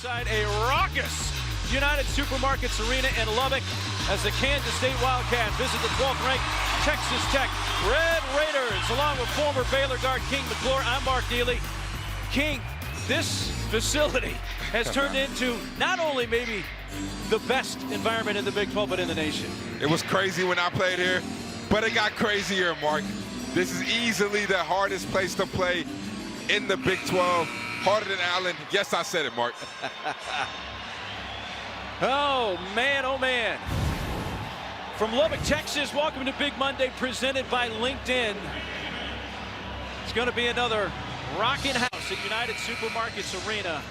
inside a raucous United Supermarkets Arena in Lubbock as the Kansas State Wildcats visit the 12th-ranked Texas Tech Red Raiders, along with former Baylor guard King McClure. I'm Mark Neely. King, this facility has turned into not only maybe the best environment in the Big 12, but in the nation. It was crazy when I played here, but it got crazier, Mark. This is easily the hardest place to play in the Big 12. Harder than Allen. Yes, I said it, Mark. Oh, man. From Lubbock, Texas, welcome to Big Monday, presented by LinkedIn. It's going to be another rocking house at United Supermarkets Arena.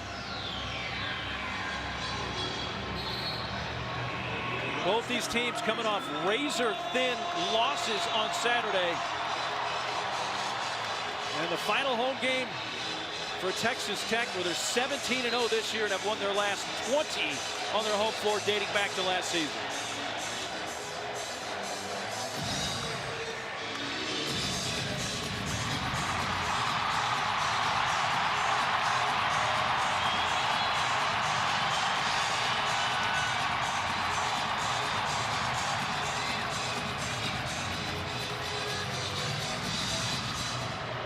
Both these teams coming off razor-thin losses on Saturday. And the final home game for Texas Tech, where they're 17-0 this year and have won their last 20 on their home floor dating back to last season.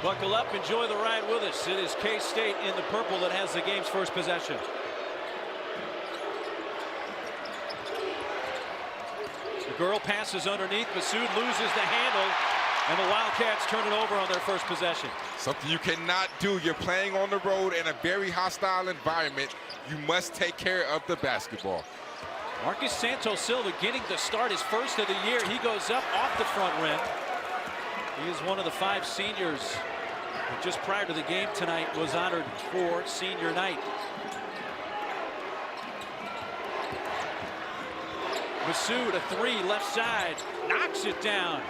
Buckle up, enjoy the ride with us. It is K-State in the purple that has the game's first possession. The girl passes underneath. Massoud loses the handle, and the Wildcats turn it over on their first possession. Something you cannot do. You're playing on the road in a very hostile environment. You must take care of the basketball. Marcus Santos Silva getting the start, his first of the year. He goes up off the front rim. He is one of the 5 seniors who just prior to the game tonight was honored for senior night. Massoud, a 3, left side, knocks it down.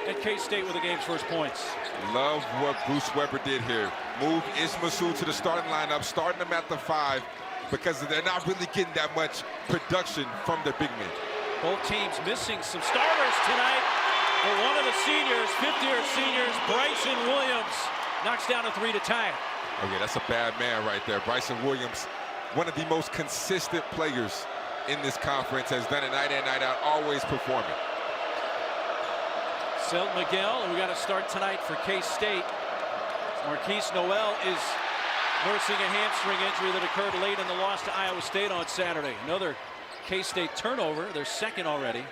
And K-State with the game's first points. Love what Bruce Weber did here. Move Massoud to the starting lineup, starting them at the 5, because they're not really getting that much production from their big men. Both teams missing some starters tonight. But one of the seniors, 50-year seniors, Bryson Williams, knocks down a 3 to tie it. Oh yeah, that's a bad man right there. Bryson Williams, one of the most consistent players in this conference, has done it night in, night out, always performing. Selt Miguel, and we got to start tonight for K-State. Marquise Noel is nursing a hamstring injury that occurred late in the loss to Iowa State on Saturday. Another K-State turnover, their second already.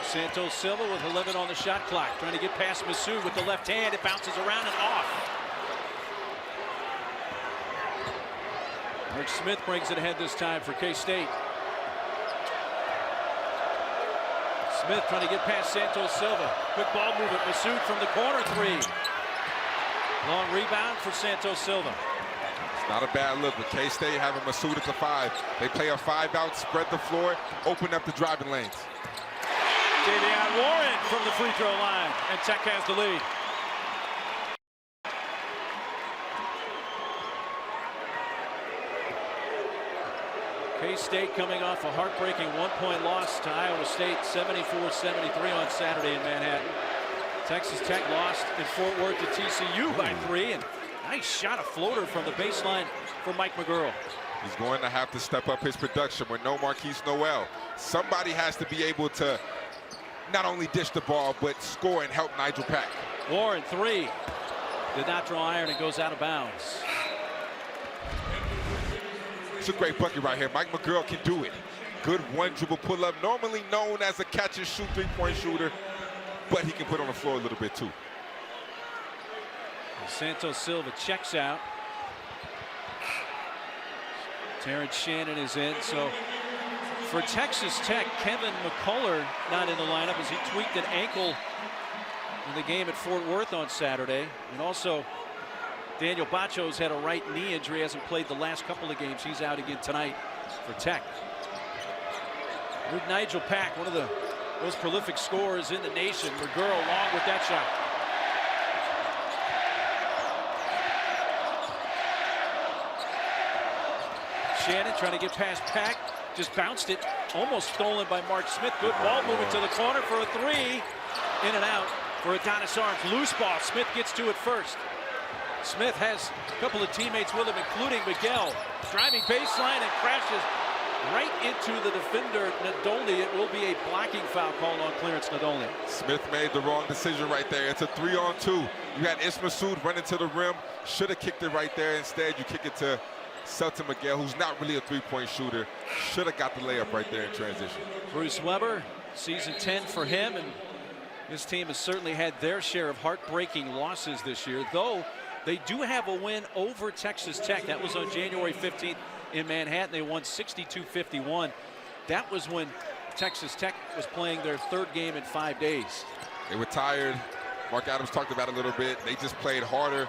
Santos Silva with 11 on the shot clock, trying to get past Massoud with the left hand. It bounces around and off. Mark Smith brings it ahead this time for K-State. Smith trying to get past Santos Silva. Quick ball movement. Massoud from the corner 3. Long rebound for Santos Silva. It's not a bad look, but K-State having Massoud at the 5. They play a 5-out, spread the floor, open up the driving lanes. Davion Warren from the free throw line, and Tech has the lead. K-State coming off a heartbreaking 1-point loss to Iowa State, 74-73 on Saturday in Manhattan. Texas Tech lost in Fort Worth to TCU by 3, and nice shot, a floater from the baseline for Mike McGurl. He's going to have to step up his production with no Marquise Noel. Somebody has to be able to not only dish the ball, but score and help Nigel Pack. Warren 3. Did not draw iron and goes out of bounds. It's a great bucket right here. Mike McGurl can do it. Good one-dribble pull-up, normally known as a catch-and-shoot 3-point shooter, but he can put on the floor a little bit too. Santos Silva checks out. Terrence Shannon is in, so for Texas Tech, Kevin McCullough not in the lineup as he tweaked an ankle in the game at Fort Worth on Saturday. And also, Daniel Bachos had a right knee injury, hasn't played the last couple of games. He's out again tonight for Tech. With Nigel Pack, one of the most prolific scorers in the nation. McGurl along with that shot. Shannon trying to get past Pack, just bounced it, almost stolen by Mark Smith. Good ball moving to the corner for a three. In and out for Adonis Arms. Loose ball. Smith gets to it first. Smith has a couple of teammates with him, including Miguel. Driving baseline and crashes right into the defender, Nadolny. It will be a blocking foul called on Clarence Nadolny. Smith made the wrong decision right there. It's a 3-on-2. You had Ish Massoud running to the rim. Should have kicked it right there. Instead, you kick it to Selton Miguel, who's not really a three-point shooter. Should have got the layup right there in transition. Bruce Weber, season 10 for him, and his team has certainly had their share of heartbreaking losses this year, though they do have a win over Texas Tech. That was on January 15th in Manhattan. They won 62-51. That was when Texas Tech was playing their third game in 5 days. They were tired. Mark Adams talked about it a little bit. They just played harder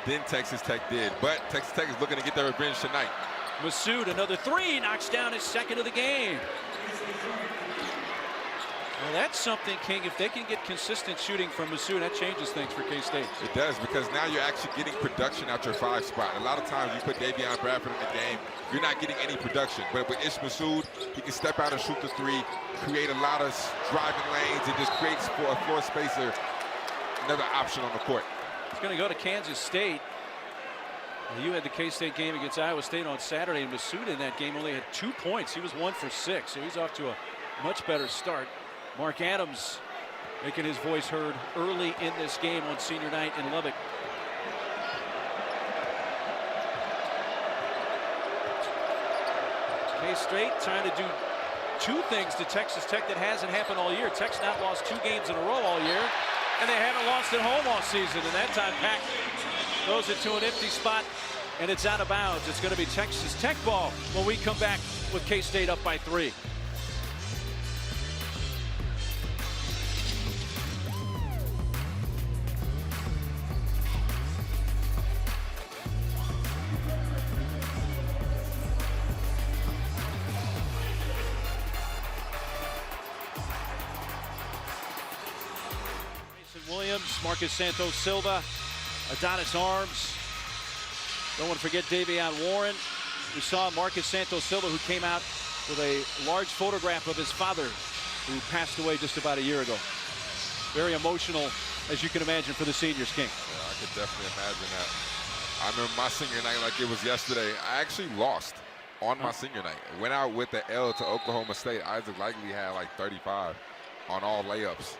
than Texas Tech did. But Texas Tech is looking to get their revenge tonight. Massoud, another three, knocks down his second of the game. Well, that's something, King. If they can get consistent shooting from Massoud, that changes things for K-State. It does, because now you're actually getting production out your 5 spot. A lot of times you put Davion Bradford in the game, you're not getting any production. But with Ish Massoud, he can step out and shoot the three, create a lot of driving lanes, and just creates for a floor spacer, another option on the court. He's going to go to Kansas State. You had the K-State game against Iowa State on Saturday, and Massoud in that game only had 2 points. He was 1 for 6, so he's off to a much better start. Mark Adams making his voice heard early in this game on senior night in Lubbock. K-State trying to do 2 things to Texas Tech that hasn't happened all year. Tech's not lost 2 games in a row all year, and they haven't lost at home all season. And that time, Pack throws it to an empty spot, and it's out of bounds. It's going to be Texas Tech ball when we come back with K-State up by 3. Williams, Marcus Santos Silva, Adonis Arms. Don't want to forget Davion Warren. We saw Marcus Santos Silva, who came out with a large photograph of his father, who passed away just about a year ago. Very emotional, as you can imagine, for the seniors, King. Yeah, I could definitely imagine that. I remember my senior night like it was yesterday. I actually lost on my senior night. Went out with the L to Oklahoma State. Isaac Likely had like 35 on all layups.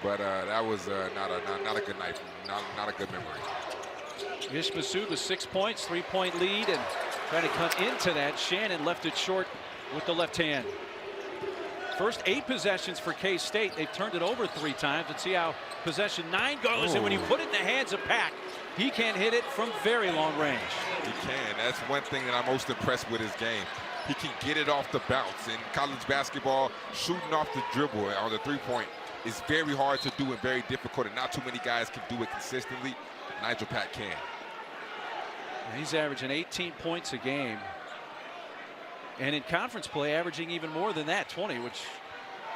But that was not a good night, not a good memory. Ish Massoud with 6 points, 3-point lead, and trying to cut into that. Shannon left it short with the left hand. First 8 possessions for K-State. They've turned it over 3 times. Let's see how possession 9 goes. And when you put it in the hands of Pack, he can hit it from very long range. He can. That's one thing that I'm most impressed with his game. He can get it off the bounce. In college basketball, shooting off the dribble on the 3-point is very hard to do and very difficult, and not too many guys can do it consistently. Nigel Pack can. He's averaging 18 points a game. And in conference play, averaging even more than that, 20, which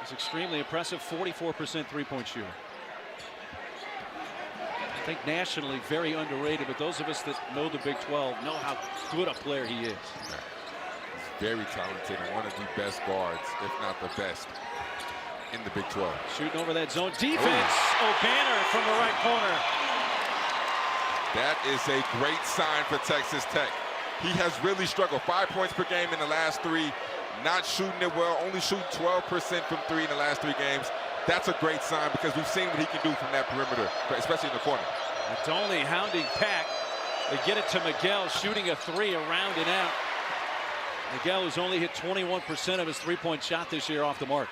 is extremely impressive. 44% 3-point shooter. I think nationally very underrated, but those of us that know the Big 12 know how good a player he is. He's very talented and one of the best guards, if not the best, in the Big 12. Shooting over that zone defense. O'Banner from the right corner. That is a great sign for Texas Tech. He has really struggled. 5 points per game in the last 3. Not shooting it well. Only shooting 12% from 3 in the last 3 games. That's a great sign because we've seen what he can do from that perimeter, especially in the corner. It's only hounding Pack. They get it to Miguel, shooting a 3 around and out. Miguel has only hit 21% of his 3-point shot this year off the mark.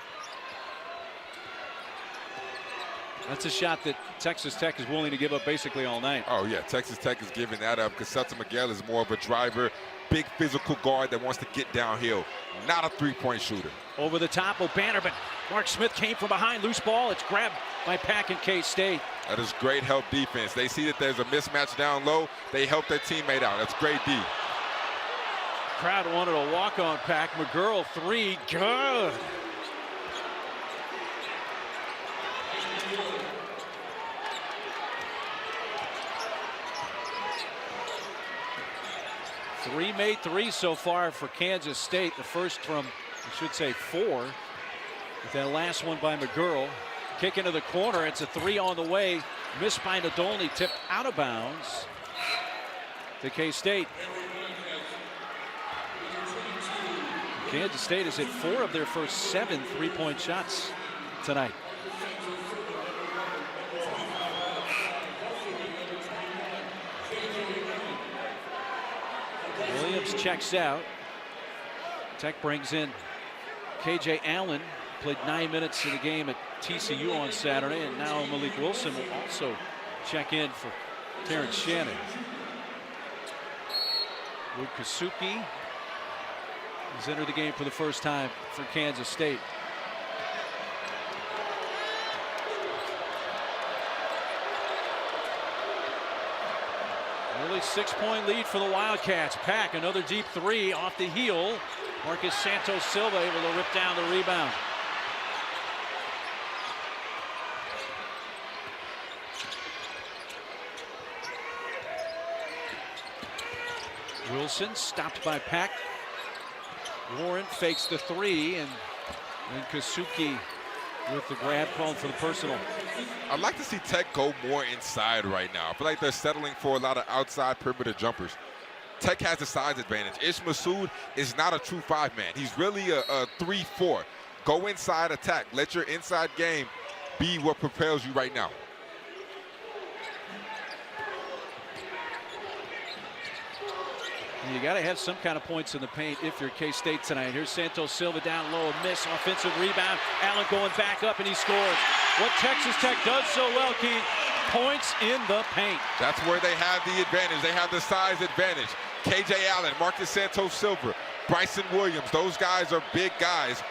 That's a shot that Texas Tech is willing to give up basically all night. Oh, yeah. Texas Tech is giving that up because Selton Miguel is more of a driver, big physical guard that wants to get downhill, not a 3-point shooter. Over the top, O'Banner, but Mark Smith came from behind. Loose ball. It's grabbed by Pack and K-State. That is great help defense. They see that there's a mismatch down low. They help their teammate out. That's great D. Crowd wanted a walk on Pack. McGurl 3. Good. Three made 3 so far for Kansas State. The first from I should say 4. With that last one by McGurl. Kick into the corner. It's a 3 on the way. Missed by Nadolny. Tipped out of bounds to K-State. Kansas State has hit 4 of their first 7 3-point shots tonight. Williams checks out. Tech brings in KJ Allen. Played 9 minutes in the game at TCU on Saturday, and now Malik Wilson will also check in for Terrence Shannon. Wood Kasuki has entered the game for the first time for Kansas State. Early 6-point lead for the Wildcats. Pack another deep 3 off the heel. Marcus Santos Silva able to rip down the rebound. Wilson stopped by Pack. Warren fakes the 3, and then Kasuki with the grab called for the personal. I'd like to see Tech go more inside right now. I feel like they're settling for a lot of outside perimeter jumpers. Tech has the size advantage. Ish Massoud is not a true 5-man. He's really a 3-4. Go inside, attack. Let your inside game be what propels you right now. You got to have some kind of points in the paint if you're K-State tonight. Here's Santos Silva down low, a miss, offensive rebound. Allen going back up, and he scores. What Texas Tech does so well, Keith, points in the paint. That's where they have the advantage. They have the size advantage. KJ Allen, Marcus Santos Silva, Bryson Williams, those guys are big guys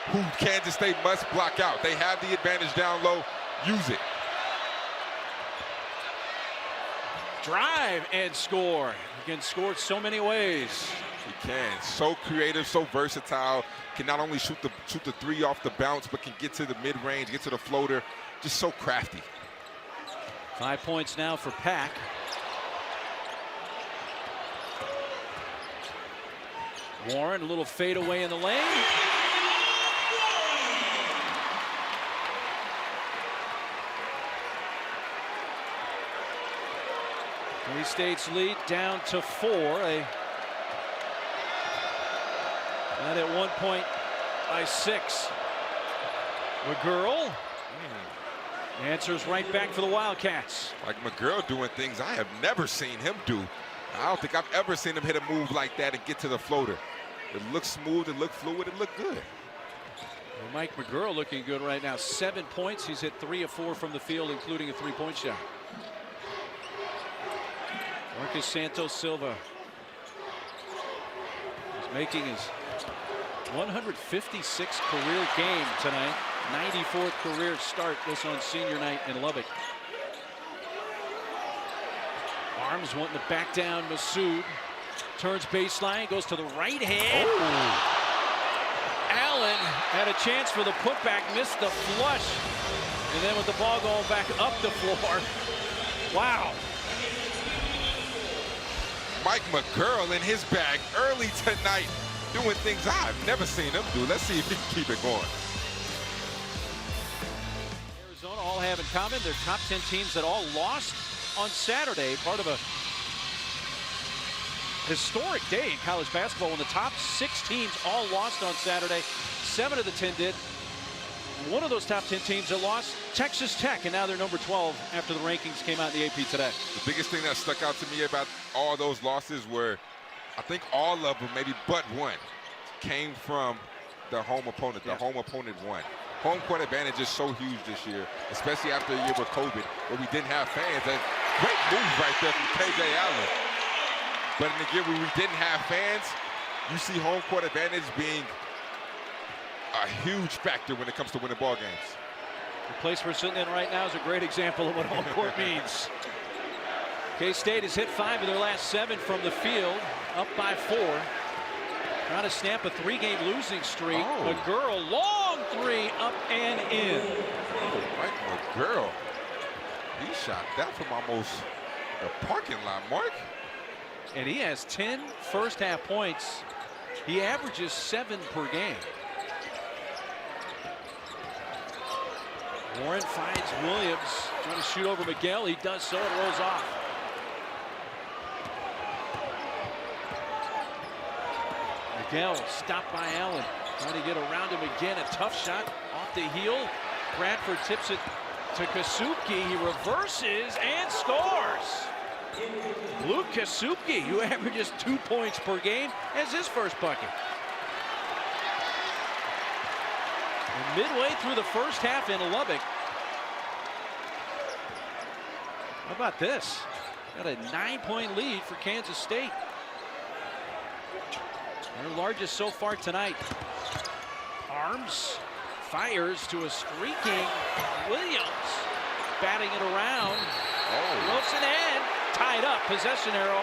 who Kansas State must block out. They have the advantage down low. Use it. Drive and score. He can score so many ways. He can. So creative, so versatile. Can not only shoot the 3 off the bounce, but can get to the mid-range, get to the floater. Just so crafty. 5 points now for Pack. Warren, a little fade away in the lane. K-State's lead down to 4. And at one point by 6. McGurl answers right back for the Wildcats. Like McGurl doing things I have never seen him do. I don't think I've ever seen him hit a move like that and get to the floater. It looked smooth, it looked fluid, it looked good. Well, Mike McGurl looking good right now. 7 points. He's hit 3 of 4 from the field, including a 3-point shot. Marcus Santos Silva is making his 156th career game tonight. 94th career start this on senior night in Lubbock. Arms wanting to back down Massoud. Turns baseline, goes to the right hand. Oh. Allen had a chance for the putback, missed the flush. And then with the ball going back up the floor. Wow. Mike McGurl in his bag early tonight, doing things I've never seen him do. Let's see if he can keep it going. Arizona all have in common their top 10 teams that all lost on Saturday. Part of a historic day in college basketball when the top 6 teams all lost on Saturday. 7 of the 10 did. One of those top 10 teams that lost, Texas Tech, and now they're number 12 after the rankings came out in the AP today. The biggest thing that stuck out to me about all those losses were, I think all of them, maybe but one, came from the home opponent. The home opponent won. Home court advantage is so huge this year, especially after a year with COVID, where we didn't have fans. And great move right there from KJ Allen. But in the year where we didn't have fans, you see home court advantage being a huge factor when it comes to winning ball games. The place we're sitting in right now is a great example of what home court means. K-State has hit 5 of their last 7 from the field, up by 4. Trying to snap a 3-game losing streak. Oh. McGurl, long 3, up and in. Oh, Mike McGurl. He shot that from almost the parking lot, Mark. And he has 10 first-half points. He averages 7 per game. Warren finds Williams trying to shoot over Miguel. He does so. It rolls off. Miguel stopped by Allen. Trying to get around him again. A tough shot off the heel. Bradford tips it to Kasubke. He reverses and scores. Luke Kasubke, who averages 2 points per game, has his first bucket. And midway through the first half in Lubbock. How about this? Got a 9-point lead for Kansas State. Their largest so far tonight. Arms fires to a streaking Williams. Batting it around. Oh. Wilson and tied up. Possession arrow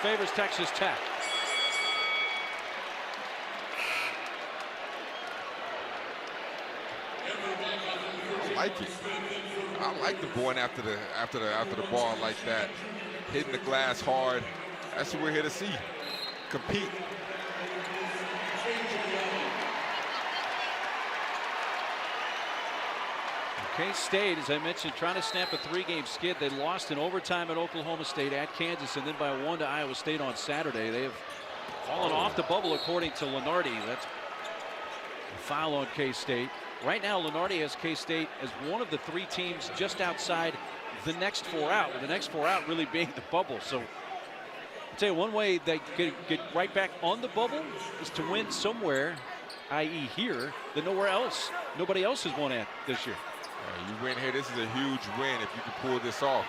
favors Texas Tech. I like it. I like the going after the ball like that, hitting the glass hard. That's what we're here to see. Compete. K-State, as I mentioned, trying to snap a 3-game skid. They lost in overtime at Oklahoma State, at Kansas, and then by 1 to Iowa State on Saturday. They have fallen off the bubble, according to Lenardi. That's a foul on K-State. Right now, Lenardi has K-State as one of the 3 teams just outside the next 4 out, with the next 4 out really being the bubble. So I'll tell you, one way they get right back on the bubble is to win somewhere, i.e. here, that nobody else has won at this year. You win here, this is a huge win if you can pull this off.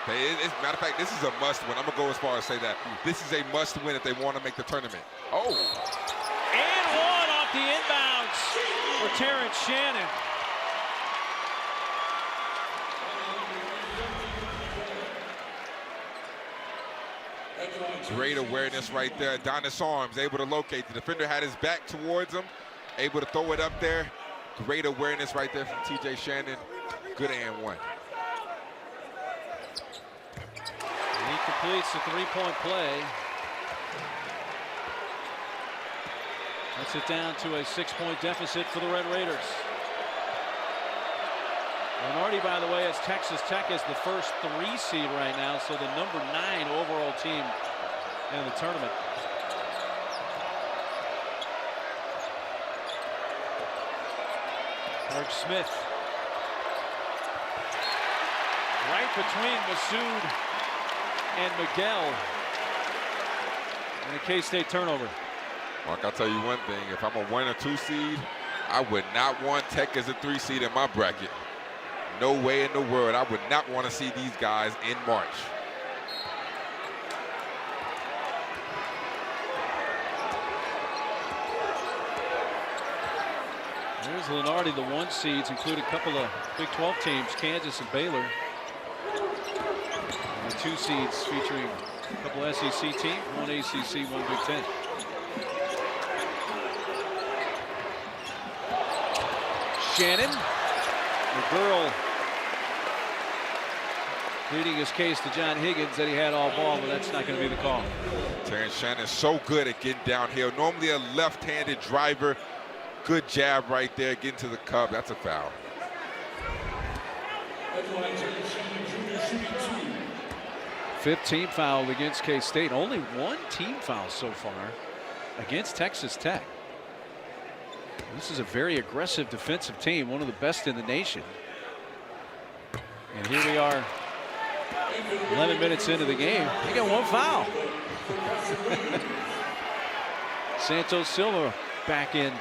Matter of fact, this is a must win. I'm going to go as far as say that. This is a must win if they want to make the tournament. Oh. And one off the inbounds for Terrence Shannon. Great awareness right there. Adonis Arms able to locate. The defender had his back towards him, able to throw it up there. Great awareness right there from TJ Shannon. Good and one. He completes the 3-point play. Cuts it down to a 6-point deficit for the Red Raiders. Lenardi, by the way, has Texas Tech as the first 3 seed right now, so the number 9 overall team in the tournament. Mark Smith. Right between Masood and Miguel. And a K-State turnover. Mark, I'll tell you one thing. If I'm a 1 or 2 seed, I would not want Tech as a 3 seed in my bracket. No way in the world. I would not want to see these guys in March. There's Lenardi, the 1 seeds, include a couple of Big 12 teams, Kansas and Baylor. And the 2 seeds featuring a couple SEC teams, 1 ACC, 1 Big 10. Shannon, the girl, pleading his case to John Higgins that he had all ball, but that's not going to be the call. Terrence Shannon so good at getting downhill. Normally a left-handed driver. Good jab right there, getting to the cup. That's a foul. Fifth team foul against K-State. Only 1 team foul so far against Texas Tech. This is a very aggressive defensive team, one of the best in the nation. And here we are, 11 minutes into the game. They got 1 foul. Santos Silva back in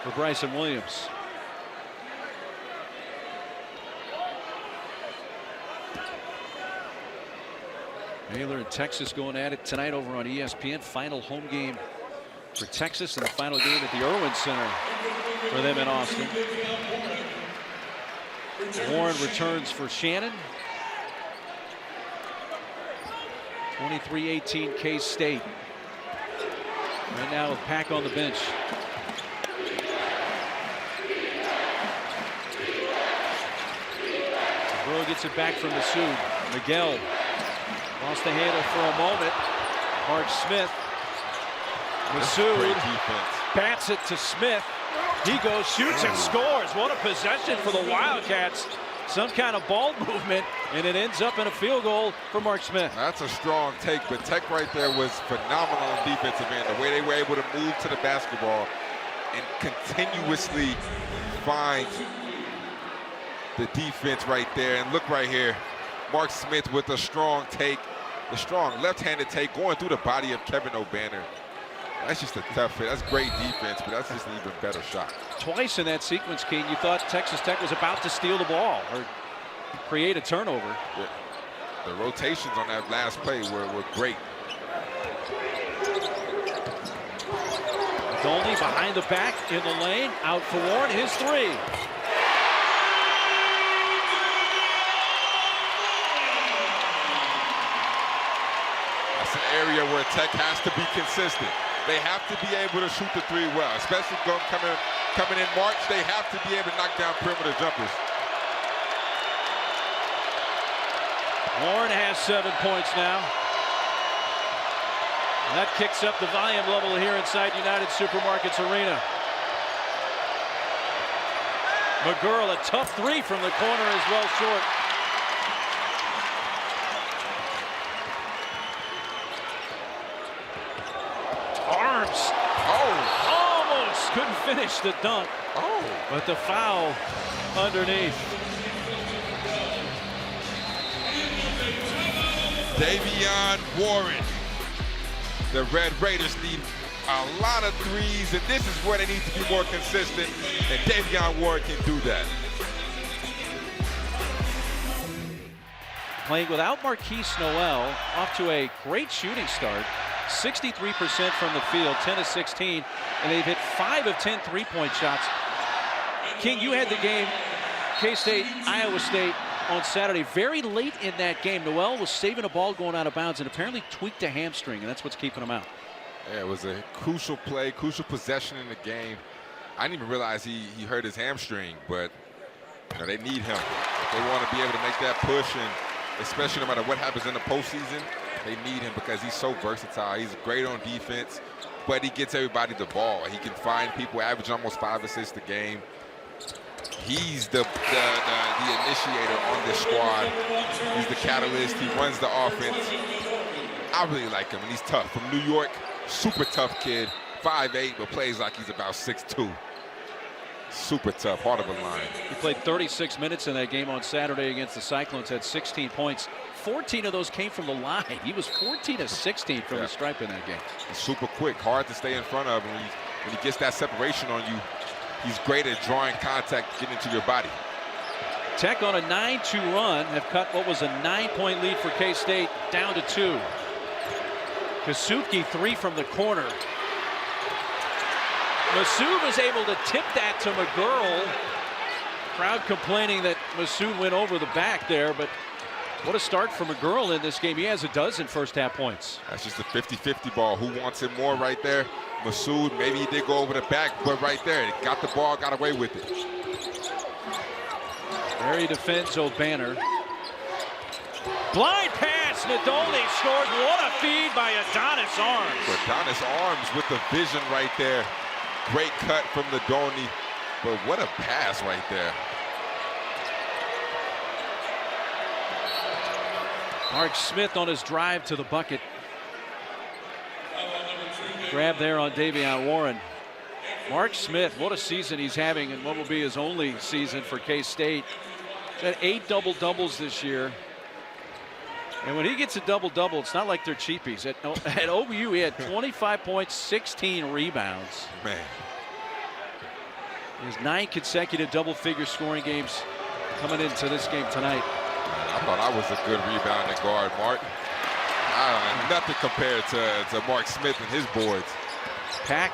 for Bryson Williams. Baylor and Texas going at it tonight over on ESPN. Final home game for Texas and the final game at the Irwin Center for them in Austin. Warren returns for Shannon. 23-18 K-State. Right now with Pack on the bench. Burrow gets it back from Masood. Miguel lost the handle for a moment. Mark Smith. Masood bats it to Smith. He goes, shoots, and scores. What a possession for the Wildcats. Some kind of ball movement, and it ends up in a field goal for Mark Smith. That's a strong take, but Tech right there was phenomenal on defensive end. The way they were able to move to the basketball and continuously find the defense right there. And look right here, Mark Smith with a strong take, the strong left-handed take going through the body of Kevin Obanor. That's just a tough fit. That's great defense, but that's just an even better shot. Twice in that sequence, King, you thought Texas Tech was about to steal the ball or create a turnover. The rotations on that last play were great. Dolny behind the back in the lane, out for Warren, his three. That's an area where Tech has to be consistent. They have to be able to shoot the three well, especially coming in March. They have to be able to knock down perimeter jumpers. Warren has 7 points now. And that kicks up the volume level here inside United Supermarkets Arena. McGurl, a tough three from the corner, as well short. Arms. Oh, almost couldn't finish the dunk. Oh, but the foul underneath. Davion Warren. The Red Raiders need a lot of threes, and this is where they need to be more consistent, and Davion Warren can do that. Playing without Marquise Noel, off to a great shooting start. 63% from the field, 10 of 16, and they've hit 5 of 10 three-point shots. King, you had the game, K-State, Iowa State, on Saturday. Very late in that game, Noel was saving a ball going out of bounds and apparently tweaked a hamstring, and that's what's keeping him out. Yeah, it was a crucial play, crucial possession in the game. I didn't even realize he hurt his hamstring, but you know, they need him. If they want to be able to make that push, and especially no matter what happens in the postseason, they need him because he's so versatile. He's great on defense, but he gets everybody the ball. He can find people, averaging almost 5 assists a game. He's the initiator on this squad. He's the catalyst. He runs the offense. I really like him, and he's tough. From New York, super tough kid, 5'8", but plays like he's about 6'2". Super tough, heart of a lion. He played 36 minutes in that game on Saturday against the Cyclones, had 16 points. 14 of those came from the line. He was 14 of 16 from the stripe in that game. He's super quick, hard to stay in front of. And when he gets that separation on you, he's great at drawing contact, getting into your body. Tech on a 9-2 run have cut what was a 9-point lead for K-State down to 2. Kasuki, 3 from the corner. Masood was able to tip that to McGurl. Crowd complaining that Masood went over the back there, but what a start for McGurl in this game. He has a dozen first-half points. That's just a 50-50 ball. Who wants it more right there? Masood, maybe he did go over the back, but right there, he got the ball, got away with it. There he defends Obanor. Blind pass, Nadolny scores. What a feed by Adonis Arms. Adonis Arms with the vision right there. Great cut from Nadolny, but what a pass right there. Mark Smith on his drive to the bucket. Grab there on Davion Warren. Mark Smith, what a season he's having, and what will be his only season for K-State. He's had 8 double-doubles this year. And when he gets a double-double, it's not like they're cheapies. At OU, he had 25 points, 16 rebounds. Man. His 9 consecutive double-figure scoring games coming into this game tonight. I thought I was a good rebounding guard, Mark. Nothing compared to Mark Smith and his boards. Pack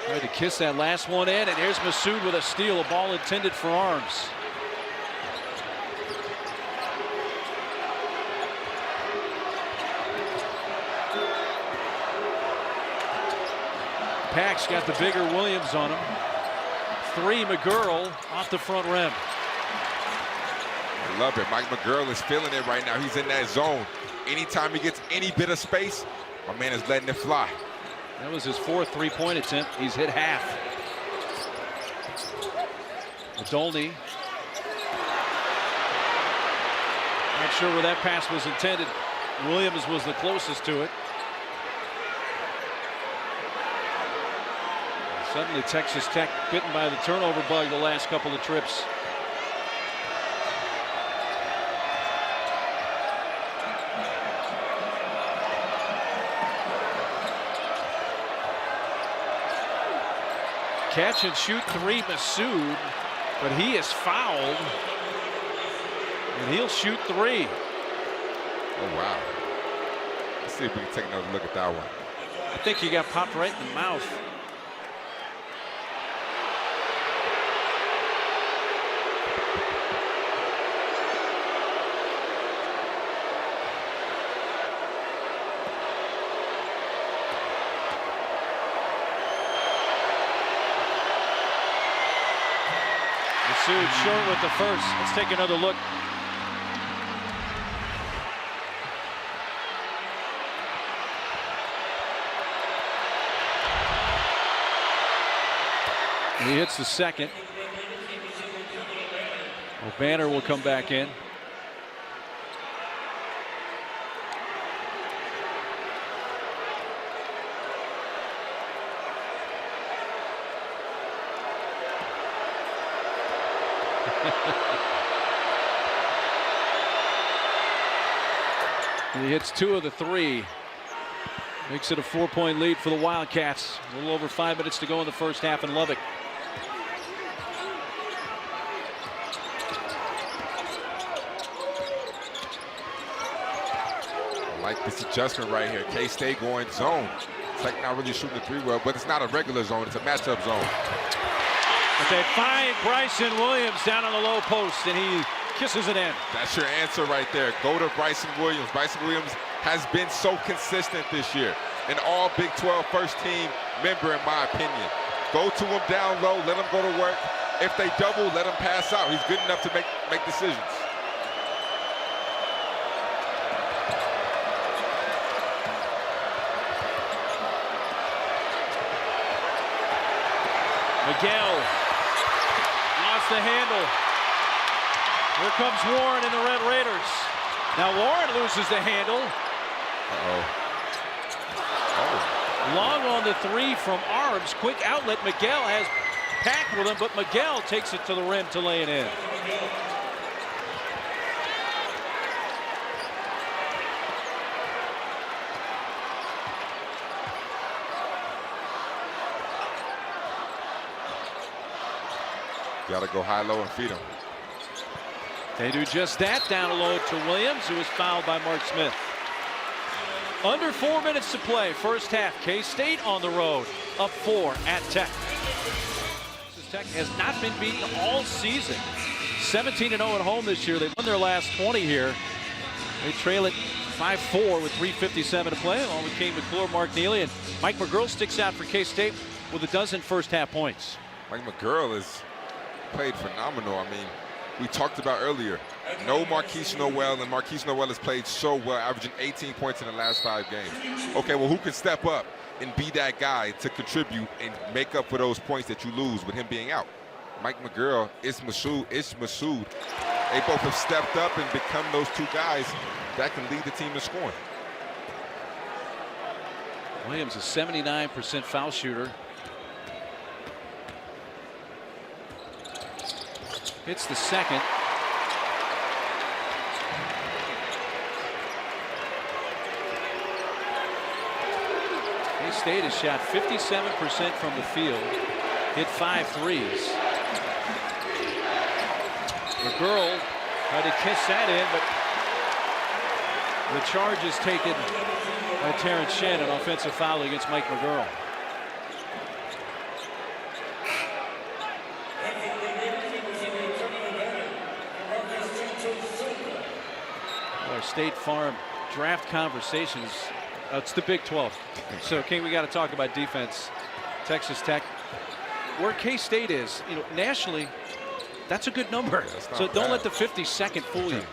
tried to kiss that last one in, and here's Masood with a steal, a ball intended for Arms. Pack's got the bigger Williams on him. 3, McGurl off the front rim. I love it. Mike McGurl is feeling it right now. He's in that zone. Anytime he gets any bit of space, my man is letting it fly. That was his 4th three-point attempt. He's hit half. Dolny. Not sure where that pass was intended. Williams was the closest to it. Suddenly Texas Tech bitten by the turnover bug the last couple of trips. Catch and shoot three, Massoud, but he is fouled. And he'll shoot three. Oh, wow. Let's see if we can take another look at that one. I think he got popped right in the mouth. Massoud short with the first. Let's take another look. He hits the second. Well, Banner will come back in. He hits two of the three. Makes it a 4-point lead for the Wildcats. A little over 5 minutes to go in the first half in Lubbock. I like this adjustment right here. K-State going zone. Tech not really shooting the three well, but it's not a regular zone. It's a matchup zone. But they find Bryson Williams down on the low post, and he kisses it in. That's your answer right there. Go to Bryson Williams. Bryson Williams has been so consistent this year. An all Big 12 first team member, in my opinion. Go to him down low, let him go to work. If they double, let him pass out. He's good enough to make decisions. Miguel lost the handle. Here comes Warren and the Red Raiders. Now Warren loses the handle. Uh-oh. Oh. Long on the three from Arbs. Quick outlet. Miguel has packed with him, but Miguel takes it to the rim to lay it in. Got to go high-low and feed him. They do just that. Down low to Williams, who is fouled by Mark Smith. Under 4 minutes to play. First half. K-State on the road. Up 4 at Tech. Texas Tech has not been beaten all season. 17-0 at home this year. They won their last 20 here. They trail it 5-4 with 3:57 to play. Along with Kane McClure, Mark Neely, and Mike McGurl sticks out for K-State with a dozen first half points. Mike McGurl has played phenomenal. I mean, we talked about earlier, no Marquise Noel, and Marquise Noel has played so well, averaging 18 points in the last 5 games. Okay, well, who can step up and be that guy to contribute and make up for those points that you lose with him being out? Mike McGurl, it's Massoud. They both have stepped up and become those two guys that can lead the team in scoring. Williams is 79% foul shooter. Hits the second. K-State has shot 57% from the field, hit 5 threes. McGurl tried to kiss that in, but the charge is taken by Terrence Shannon. Offensive foul against Mike McGurl. Our State Farm draft conversations. It's the Big 12. So, King, we got to talk about defense. Texas Tech, where K-State is, nationally, that's a good number. So don't let the 52nd fool you.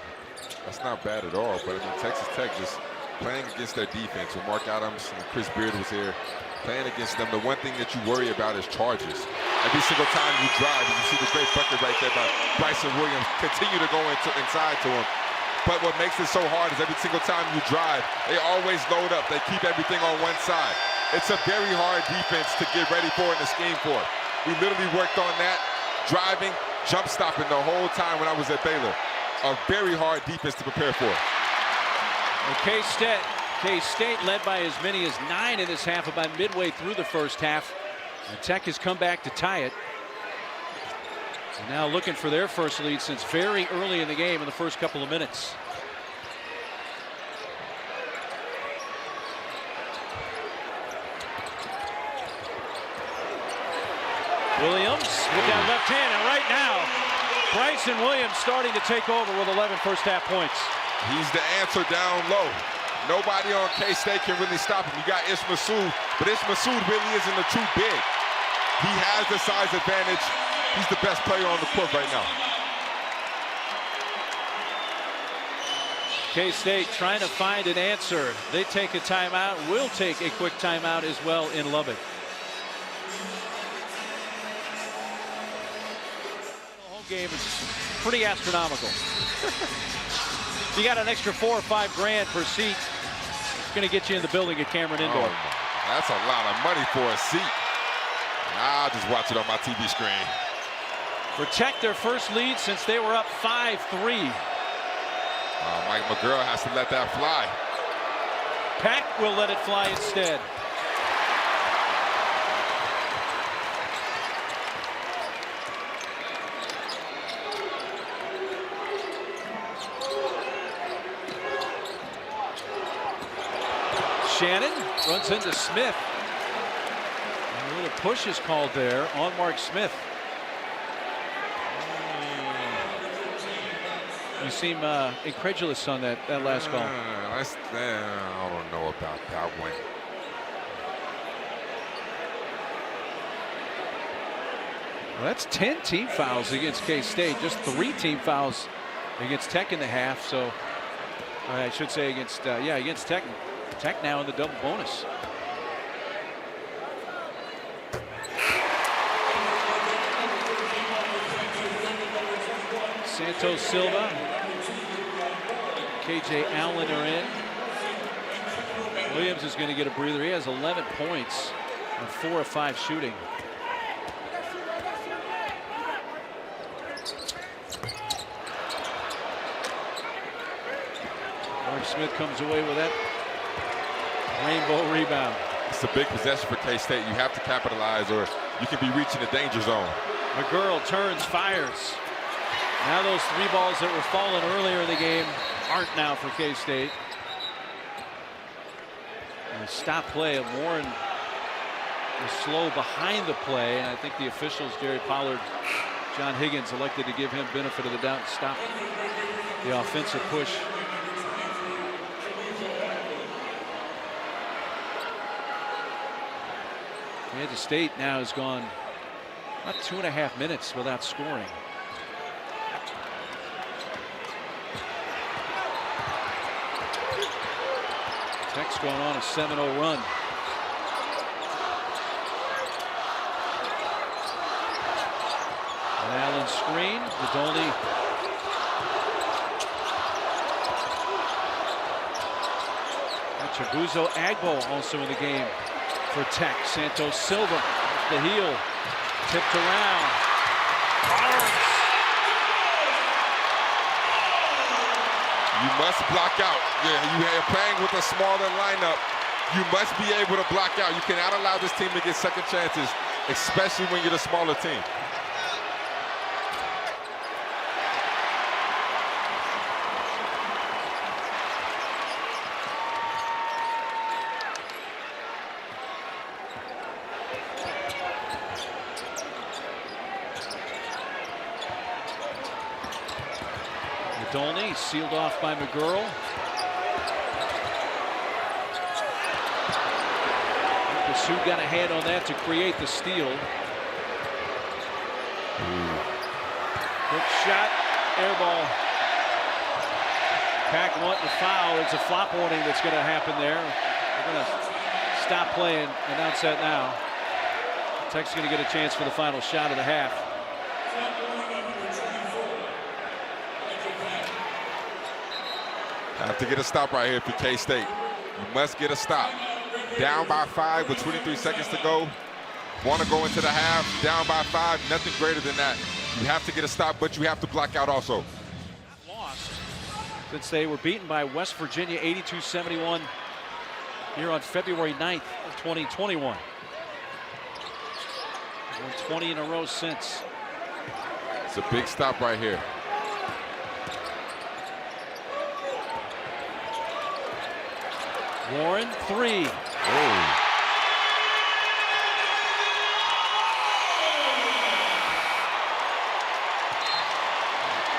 That's not bad at all. But I mean, Texas Tech just playing against their defense. When Mark Adams and Chris Beard was here, playing against them, the one thing that you worry about is charges. Every single time you drive, you see the great bucket right there by Bryson Williams. Continue to go inside to him. But what makes it so hard is every single time you drive, they always load up. They keep everything on one side. It's a very hard defense to get ready for and to scheme for. We literally worked on that, driving, jump stopping the whole time when I was at Baylor. A very hard defense to prepare for. K-State led by as many as 9 in this half about midway through the first half. And Tech has come back to tie it. And now looking for their first lead since very early in the game in the first couple of minutes. Williams with that left hand, and right now Bryson Williams starting to take over with 11 first half points. He's the answer down low. Nobody on K-State can really stop him. You got Ish Massoud, but Ish Massoud really isn't too big. He has the size advantage. He's the best player on the court right now. K-State trying to find an answer. They take a timeout. Will take a quick timeout as well in Lubbock. The home game is pretty astronomical. You got an extra $4 or $5 grand per seat. It's going to get you in the building at Cameron Indoor. Oh, that's a lot of money for a seat. I'll just watch it on my TV screen. Protect their first lead since they were up 5-3. Mike McGurl has to let that fly. Pack will let it fly instead. Shannon runs into Smith. And a little push is called there on Mark Smith. You seem incredulous on that last call. I don't know about that one. Well, that's 10 team fouls against K-State. Just 3 team fouls against Tech in the half. So I should say against against Tech. Tech now in the double bonus. Santos Silva, KJ Allen are in. Williams is going to get a breather. He has 11 points on 4 of 5 shooting. Mark Smith comes away with that rainbow rebound. It's a big possession for K-State. You have to capitalize or you can be reaching the danger zone. McGurl turns, fires. Now those 3 balls that were falling earlier in the game aren't now for K-State. Stop play. Warren was slow behind the play, and I think the officials, Jerry Pollard, John Higgins, elected to give him benefit of the doubt and stop the offensive push. Kansas State now has gone about 2.5 minutes without scoring. Tech's going on a 7-0 run. An Allen screen. Vidolny. Chibuzo Agbo also in the game for Tech. Santos Silva, the heel, tipped around. Barnes. You must block out. Yeah, you are playing with a smaller lineup. You must be able to block out. You cannot allow this team to get second chances, especially when you're the smaller team. Vidolny sealed off by McGurl. Massoud got a hand on that to create the steal. Quick shot, air ball. Pack wanting to foul. It's a flop warning that's going to happen there. They're going to stop play and announce that now. Tech's going to get a chance for the final shot of the half. Have to get a stop right here for K-State. You must get a stop. Down by 5 with 23 seconds to go. Want to go into the half, down by 5, nothing greater than that. You have to get a stop, but you have to block out also. Lost since they were beaten by West Virginia 82-71 here on February 9th of 2021. Won 20 in a row since. It's a big stop right here. Warren, 3. Oh.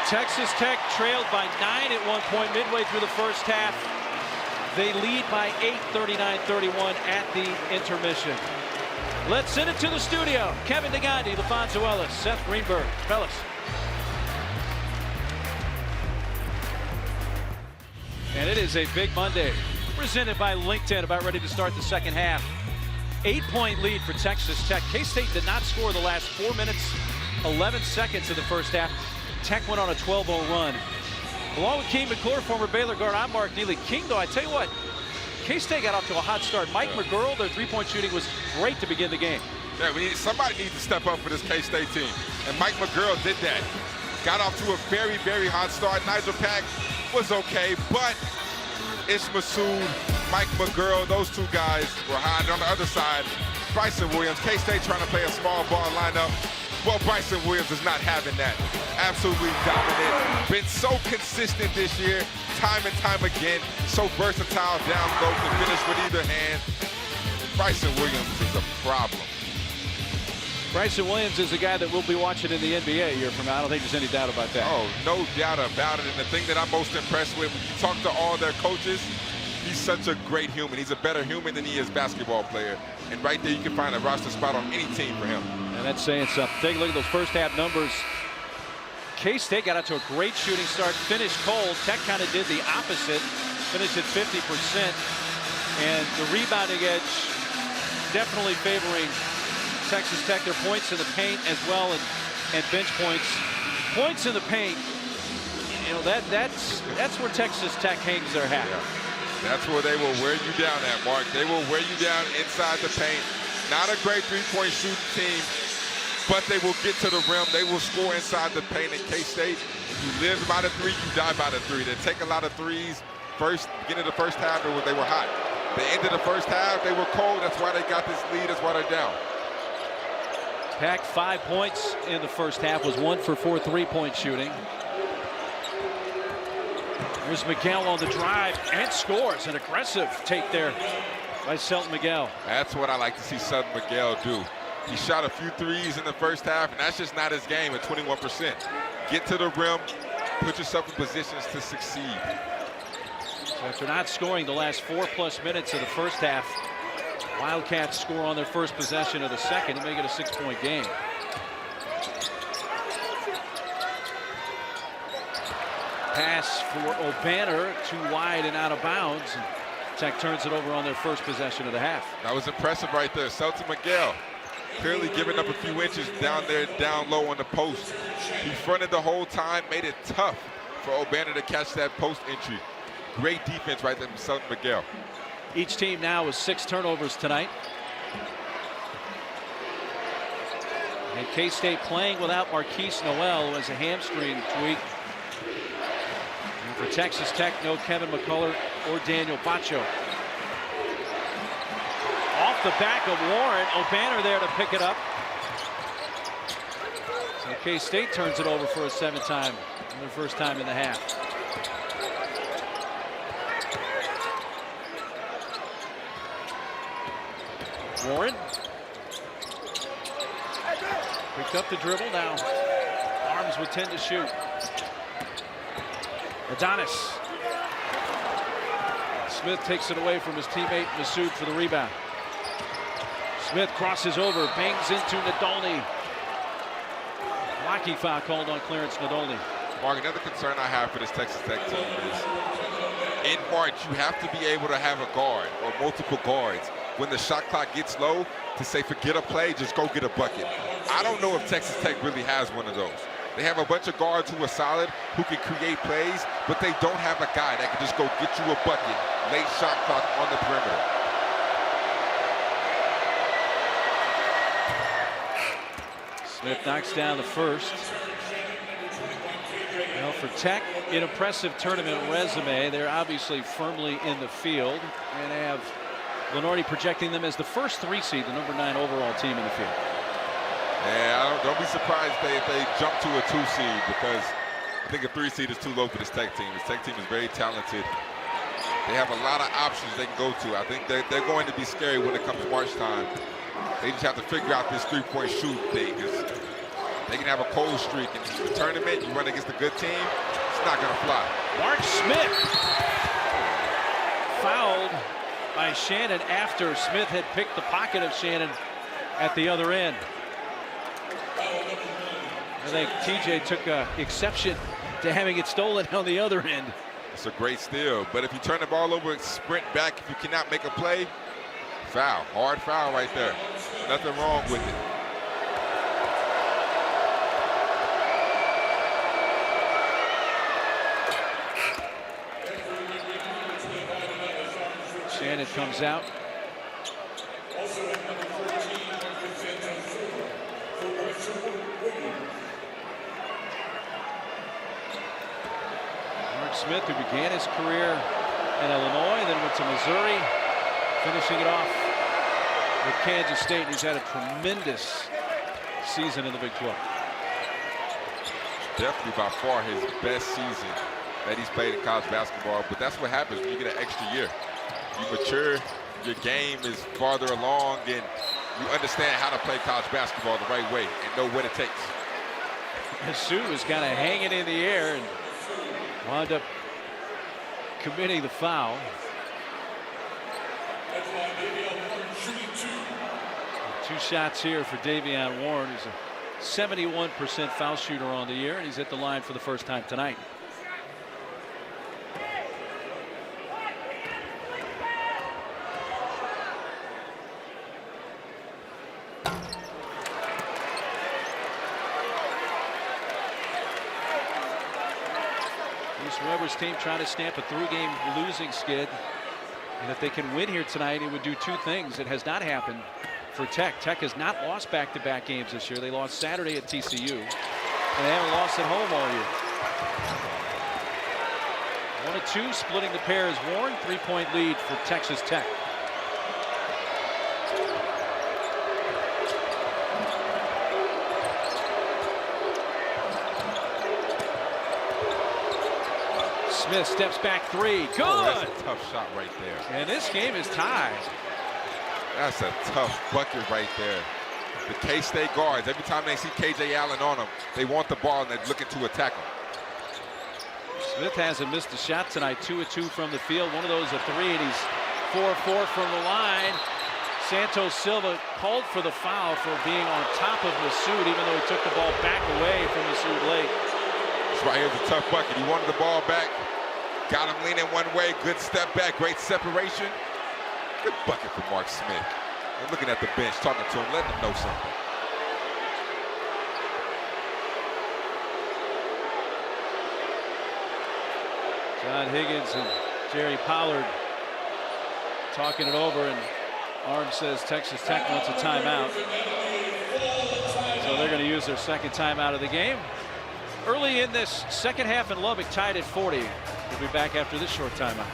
Texas Tech trailed by 9 at one point midway through the first half. They lead by 8, 39-31 at the intermission. Let's send it to the studio. Kevin DeGandhi, LaFonso Ellis, Seth Greenberg. Fellas. And it is a big Monday. Presented by LinkedIn, about ready to start the second half. 8-point lead for Texas Tech. K-State did not score the last 4 minutes, 11 seconds of the first half. Tech went on a 12-0 run. Along with Keane McClure, former Baylor guard, I'm Mark Neely. King, though, I tell you what, K-State got off to a hot start. Mike McGurl, their three-point shooting was great to begin the game. Yeah, somebody needs to step up for this K-State team. And Mike McGurl did that. Got off to a very, very hot start. Nigel Pack was okay, but Ish Massoud, Mike McGurl, those two guys were hot. And on the other side, Bryson Williams. K-State trying to play a small ball lineup. Well, Bryson Williams is not having that. Absolutely dominant. Been so consistent this year, time and time again. So versatile down low, can finish with either hand. Bryson Williams is a problem. Bryson Williams is a guy that we'll be watching in the NBA a year from now. I don't think there's any doubt about that. Oh, no doubt about it. And the thing that I'm most impressed with, when you talk to all their coaches, he's such a great human. He's a better human than he is basketball player. And right there, you can find a roster spot on any team for him. And that's saying something. Take a look at those first half numbers. K-State got out to a great shooting start, finished cold. Tech kind of did the opposite, finished at 50%. And the rebounding edge definitely favoring Texas Tech. Their points in the paint as well, and bench points. Points in the paint, you know, that's where Texas Tech hangs their hat. Yeah. That's where they will wear you down at, Mark. They will wear you down inside the paint. Not a great three-point shooting team, but they will get to the rim. They will score inside the paint. In K-State, you live by the 3, you die by the 3. They take a lot of threes. Beginning of the first half, they were hot. The end of the first half, they were cold. That's why they got this lead. That's why they're down. Packed 5 points in the first half, was 1 for 4 three-point shooting. Here's Miguel on the drive and scores. An aggressive take there by Selton Miguel. That's what I like to see Selton Miguel do. He shot a few threes in the first half, and that's just not his game at 21%. Get to the rim, put yourself in positions to succeed. So after not scoring the last 4+ minutes of the first half, Wildcats score on their first possession of the second and make it a 6-point game. Pass for O'Banner, too wide and out of bounds. And Tech turns it over on their first possession of the half. That was impressive right there. Selton Miguel clearly giving up a few inches down there, down low on the post. He fronted the whole time, made it tough for O'Banner to catch that post entry. Great defense right there from Selton Miguel. Each team now with 6 turnovers tonight. And K-State playing without Marquise Noel, who has a hamstring tweak. And for Texas Tech, no Kevin McCullough or Daniel Bacho. Off the back of Warren, O'Banner there to pick it up. So K-State turns it over for a 7th time, and their first time in the half. Warren picked up the dribble, now arms with 10 to shoot. Adonis. Smith takes it away from his teammate Massoud for the rebound. Smith crosses over, bangs into Nadolny. Blocking foul called on Clarence Nadolny. Mark, another concern I have for this Texas Tech team is in March you have to be able to have a guard or multiple guards when the shot clock gets low to say, forget a play, just go get a bucket. I don't know if Texas Tech really has one of those. They have a bunch of guards who are solid, who can create plays, but they don't have a guy that can just go get you a bucket, late shot clock on the perimeter. Smith knocks down the first. Well, for Tech, an impressive tournament resume. They're obviously firmly in the field, and they have Lenardi projecting them as the first 3 seed, the number 9 overall team in the field. Yeah, don't be surprised if they jump to a 2 seed, because I think a 3 seed is too low for this Tech team. This Tech team is very talented. They have a lot of options they can go to. I think they're going to be scary when it comes to March time. They just have to figure out this 3-point shoot thing. They can have a cold streak in the tournament. You run against a good team, it's not going to fly. Mark Smith fouled by Shannon after Smith had picked the pocket of Shannon at the other end. I think TJ took exception to having it stolen on the other end. It's a great steal, but if you turn the ball over and sprint back, if you cannot make a play, foul. Hard foul right there. Nothing wrong with it. Shannon comes out. Mark Smith, who began his career in Illinois, then went to Missouri, finishing it off with Kansas State. He's had a tremendous season in the Big 12. Definitely by far his best season that he's played in college basketball, but that's what happens when you get an extra year. You mature, your game is farther along, and you understand how to play college basketball the right way and know what it takes. Sue was kind of hanging in the air and wound up committing the foul. 2 shots here for Davion Warren, who's a 71% foul shooter on the year, and he's at the line for the first time tonight. Weber's team trying to stamp a 3-game losing skid, and if they can win here tonight, it would do 2 things. It has not happened for Tech. Tech has not lost back-to-back games this year. They lost Saturday at TCU, and they haven't lost at home all year. 1 of 2 splitting the pairs. Warren, 3-point lead for Texas Tech. Smith steps back 3. Good. Oh, that's a tough shot right there. And this game is tied. That's a tough bucket right there. The K-State guards, every time they see KJ Allen on them, they want the ball and they're looking to attack him. Smith hasn't missed a shot tonight. 2 of 2 from the field. One of those a 3, and he's 4 of 4 from the line. Santos Silva called for the foul for being on top of Massoud, even though he took the ball back away from Massoud late. This right here is a tough bucket. He wanted the ball back. Got him leaning one way, good step back, great separation. Good bucket for Mark Smith. And looking at the bench, talking to him, letting him know something. John Higgins and Jerry Pollard talking it over, and Arm says Texas Tech wants a timeout. So they're going to use their second timeout of the game. Early in this second half in Lubbock, tied at 40. We'll be back after this short timeout.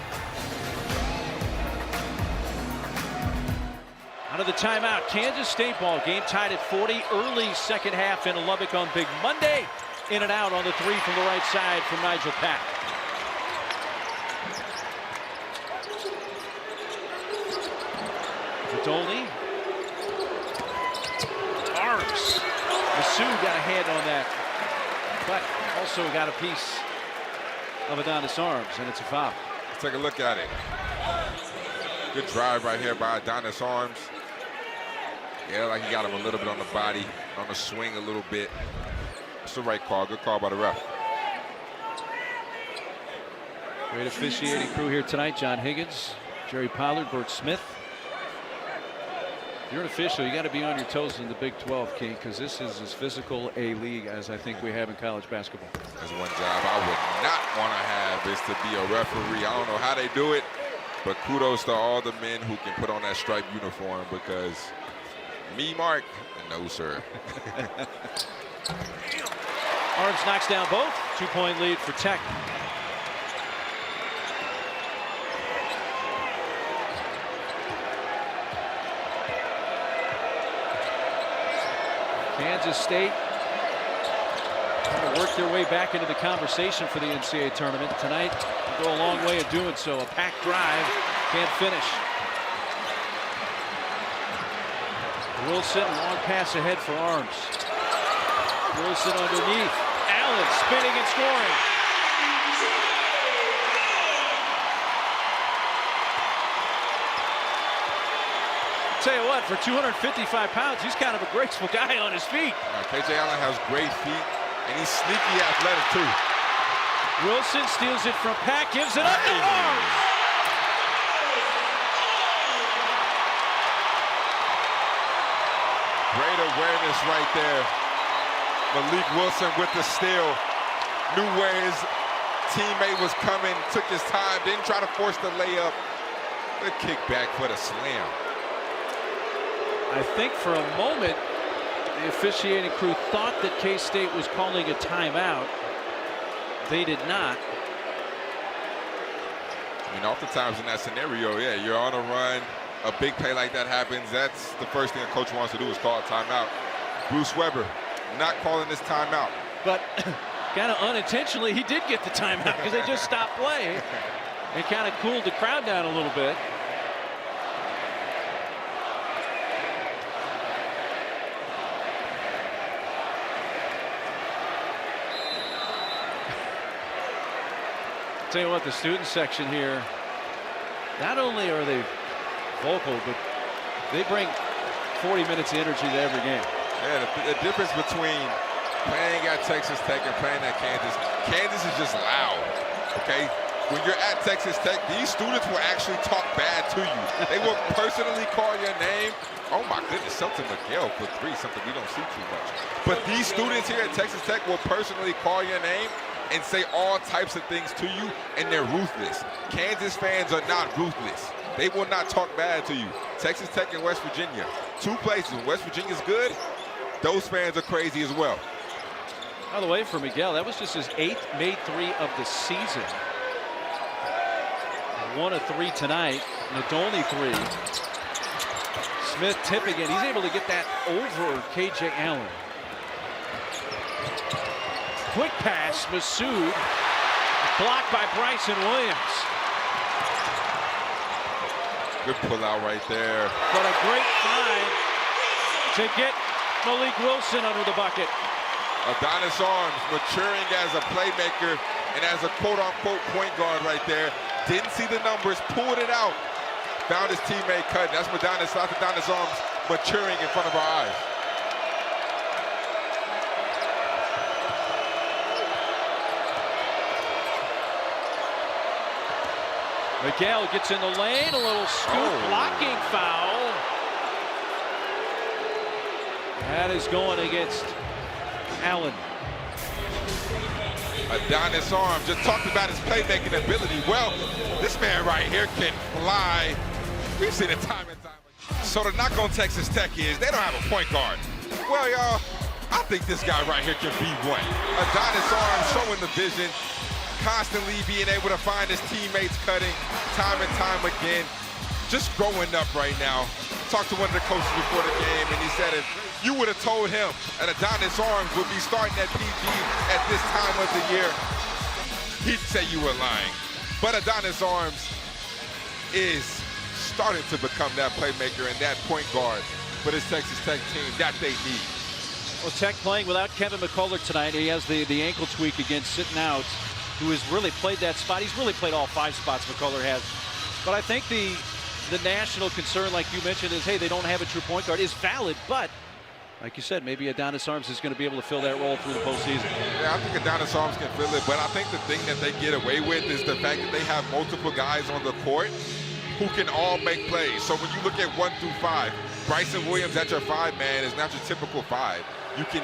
Out of the timeout, Kansas State ball game tied at 40. Early second half in Lubbock on Big Monday. In and out on the 3 from the right side from Nigel Pack. Dolny. Arms. Massoud got a hand on that, but also got a piece of Adonis Arms, and it's a foul. Let's take a look at it. Good drive right here by Adonis Arms. Yeah, like he got him a little bit on the body, on the swing a little bit. It's the right call. Good call by the ref. Great officiating crew here tonight. John Higgins, Jerry Pollard, Bert Smith. You're an official. You got to be on your toes in the Big 12, King, because this is as physical a league as I think we have in college basketball. That's one job I would not want to have, is to be a referee. I don't know how they do it, but kudos to all the men who can put on that striped uniform, because me, Mark, no, sir. Arms knocks down both. 2-point lead for Tech. Kansas State trying to work their way back into the conversation for the NCAA tournament tonight. Will go a long way of doing so. A packed drive, can't finish. Wilson, long pass ahead for Arms. Wilson underneath. Allen spinning and scoring. Tell you what, for 255 pounds, he's kind of a graceful guy on his feet. KJ Allen has great feet, and he's sneaky athletic too. Wilson steals it from Pack, gives it up to Arms. Great awareness right there. Malik Wilson with the steal. Knew where his teammate was coming, took his time, didn't try to force the layup. The kick back for the slam. I think for a moment, the officiating crew thought that K-State was calling a timeout. They did not. I mean, oftentimes in that scenario, yeah, you're on a run, a big play like that happens, that's the first thing a coach wants to do is call a timeout. Bruce Weber not calling this timeout. But kind of unintentionally, he did get the timeout because they just stopped play. It kind of cooled the crowd down a little bit. Tell you what, the student section here, not only are they vocal, but they bring 40 minutes of energy to every game. Yeah, the difference between playing at Texas Tech and playing at Kansas, Kansas is just loud, okay? When you're at Texas Tech, these students will actually talk bad to you. They will personally call your name. Oh my goodness, Shelton Miguel for 3, something we don't see too much. But these students here at Texas Tech will personally call your name and say all types of things to you, and they're ruthless. Kansas fans are not ruthless. They will not talk bad to you. Texas Tech and West Virginia, 2 places. When West Virginia's good, those fans are crazy as well. By the way, for Miguel, that was just his 8th made 3 of the season. 1 of 3 tonight, Nadolny 3. Smith tipping it. He's able to get that over KJ Allen. Quick pass, Massoud, blocked by Bryson Williams. Good pull out right there. But a great find to get Malik Wilson under the bucket. Adonis Arms maturing as a playmaker and as a quote-unquote point guard right there. Didn't see the numbers, pulled it out. Found his teammate cutting. That's Adonis Arms maturing in front of our eyes. Miguel gets in the lane, a little scoop, blocking foul. That is going against Allen. Adonis Arms just talked about his playmaking ability. Well, this man right here can fly. We've seen it time and time again. So the knock on Texas Tech is they don't have a point guard. Well, y'all, I think this guy right here can be one. Adonis Arms showing the vision, constantly being able to find his teammates cutting time and time again. Just growing up right now. Talked to one of the coaches before the game, and he said if you would have told him that Adonis Arms would be starting at PG at this time of the year, he'd say you were lying. But Adonis Arms is starting to become that playmaker and that point guard for this Texas Tech team that they need. Well, Tech playing without Kevin McCullough tonight. He has the ankle tweak against sitting out, who has really played that spot. He's really played all 5 spots McCullough has. But I think the national concern, like you mentioned, is, hey, they don't have a true point guard, is valid. But, like you said, maybe Adonis Arms is going to be able to fill that role through the postseason. Yeah, I think Adonis Arms can fill it. But I think the thing that they get away with is the fact that they have multiple guys on the court who can all make plays. So when you look at 1 through 5, Bryson Williams at your 5-man is not your typical 5. You can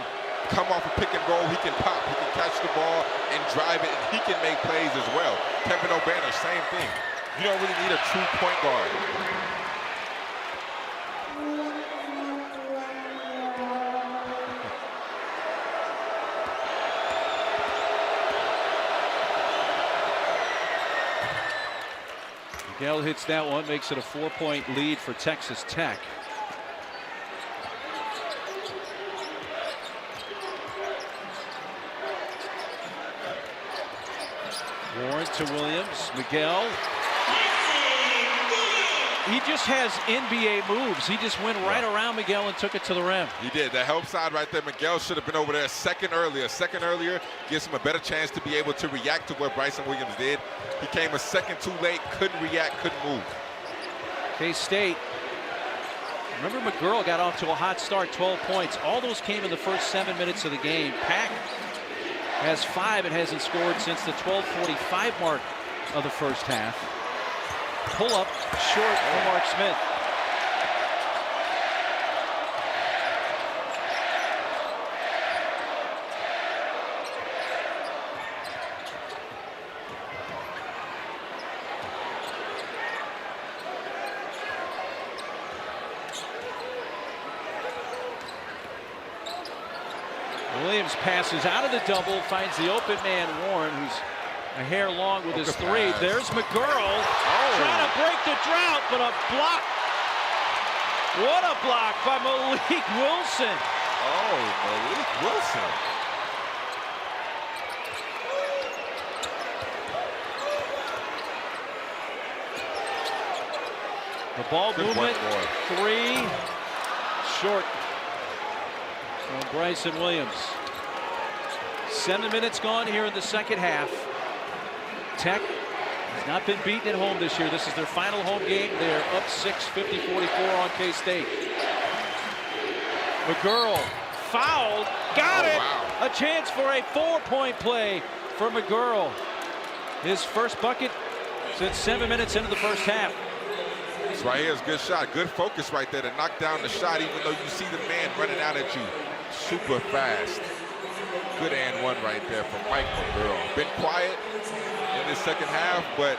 come off a pick and roll, he can pop, he can catch the ball and drive it, and he can make plays as well. Kevin Obanor, same thing. You don't really need a true point guard. Miguel hits that one, makes it a 4-point lead for Texas Tech. Warren to Williams. Miguel. He just has NBA moves. He just went right around Miguel and took it to the rim. He did. The help side right there. Miguel should have been over there a second earlier. Gives him a better chance to be able to react to what Bryson Williams did. He came a second too late, couldn't react, couldn't move. K-State. Remember, McGurl got off to a hot start, 12 points. All those came in the first 7 minutes of the game. Pack has 5 and hasn't scored since the 12:45 mark of the first half. Pull up short for Mark Smith. Williams passes out of the double, finds the open man Warren, who's a hair long with his 3. There's McGurl trying to break the drought, but a block. What a block by Malik Wilson. Oh, Malik Wilson. The ball movement, 3, short from Bryson Williams. 7 minutes gone here in the second half. Tech has not been beaten at home this year. This is their final home game. They're up 6, 50-44 on K-State. McGurl fouled, got it. Wow. A chance for a 4-point play for McGurl. His first bucket since 7 minutes into the first half. This right here is a good shot. Good focus right there to knock down the shot, even though you see the man running out at you super fast. Good and one right there from Mike McGurl. Been quiet in this second half, but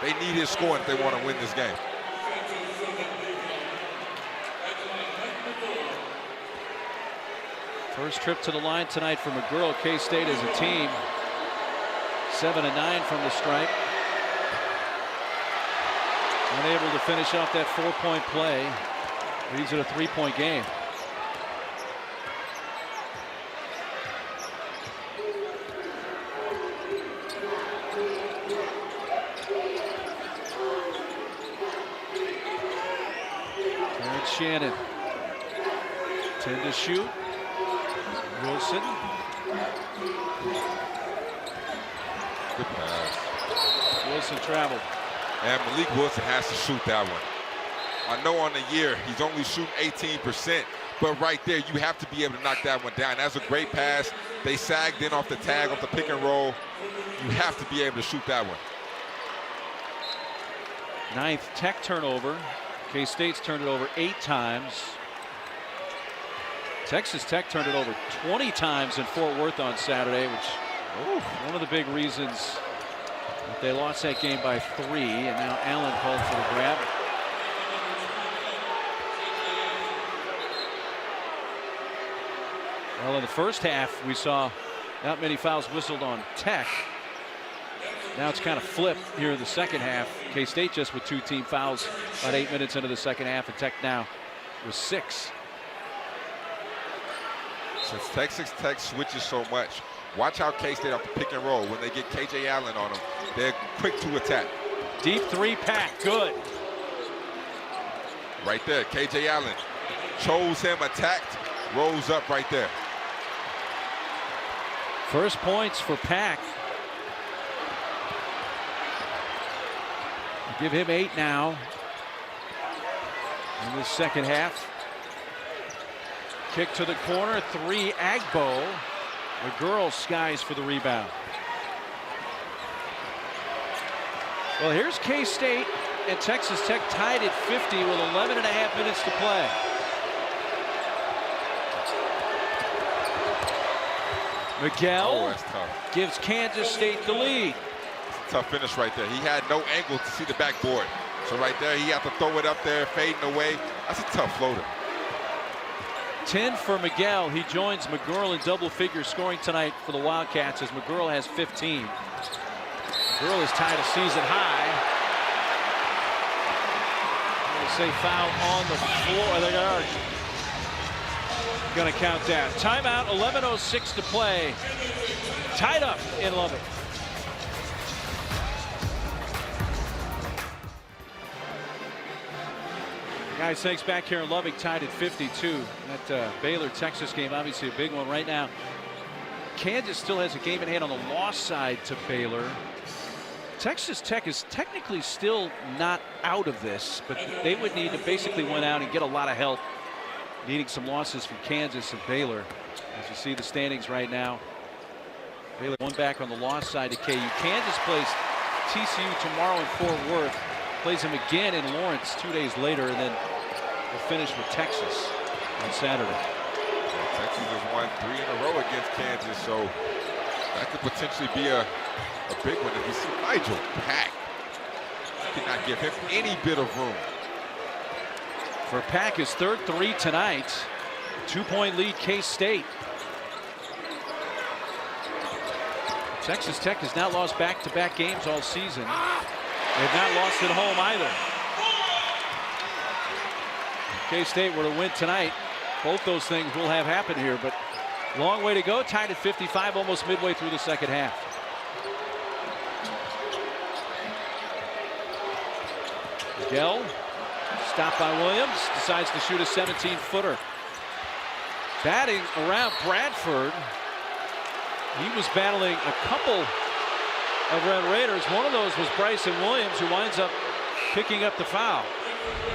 they need his scoring if they want to win this game. First trip to the line tonight for McGurl. K-State as a team, 7-9 from the stripe. Unable to finish off that 4-point play. Leads it a 3-point game. Terrence Shannon. 10 to shoot. Wilson. Good pass. Wilson traveled. And Malik Wilson has to shoot that one. I know on the year he's only shooting 18%, but right there you have to be able to knock that one down. That's a great pass. They sagged in off the tag, off the pick and roll. You have to be able to shoot that one. 9th Tech turnover. K-State's turned it over 8 times. Texas Tech turned it over 20 times in Fort Worth on Saturday, which one of the big reasons that they lost that game by 3. And now Allen called for the grab. Well, in the first half, we saw not many fouls whistled on Tech. Now it's kind of flipped here in the second half. K-State just with 2 team fouls about 8 minutes into the second half, and Tech now with 6. Since Texas Tech switches so much, watch how K-State off the pick and roll. When they get KJ Allen on them, they're quick to attack. Deep 3 pack, good. Right there, KJ Allen chose him, attacked, rose up right there. First points for Pack. Give him 8 now in the second half. Kick to the corner, 3 Agbo. The girls skies for the rebound. Well, here's K-State and Texas Tech tied at 50 with 11.5 minutes to play. Miguel gives Kansas State the lead. Tough finish right there. He had no angle to see the backboard. So right there, he had to throw it up there, fading away. That's a tough floater. 10 for Miguel. He joins McGurl in double figure scoring tonight for the Wildcats as McGurl has 15. McGurl is tied a season high. They say foul on the floor. They are going to count down. Timeout, 11:06 to play. Tied up in Lubbock. Guys, thanks back here in Lubbock, tied at 52. That Baylor-Texas game, obviously a big one right now. Kansas still has a game in hand on the loss side to Baylor. Texas Tech is technically still not out of this, but they would need to basically win out and get a lot of help, needing some losses from Kansas and Baylor. As you see the standings right now, Baylor one back on the loss side to KU. Kansas plays TCU tomorrow in Fort Worth. Plays them again in Lawrence 2 days later, and then we'll finish with Texas on Saturday. Yeah, Texas has won 3 in a row against Kansas, so that could potentially be a big one. If you see Nigel Pack, you cannot give him any bit of room. For Pack, his third 3 tonight. 2-point lead, K-State. Texas Tech has not lost back-to-back games all season. They've not lost at home either. K-State were to win tonight, both those things will have happened here, but long way to go. Tied at 55, almost midway through the second half. Miguel, stopped by Williams, decides to shoot a 17-footer. Batting around Bradford. He was battling a couple of Red Raiders. One of those was Bryson Williams, who winds up picking up the foul.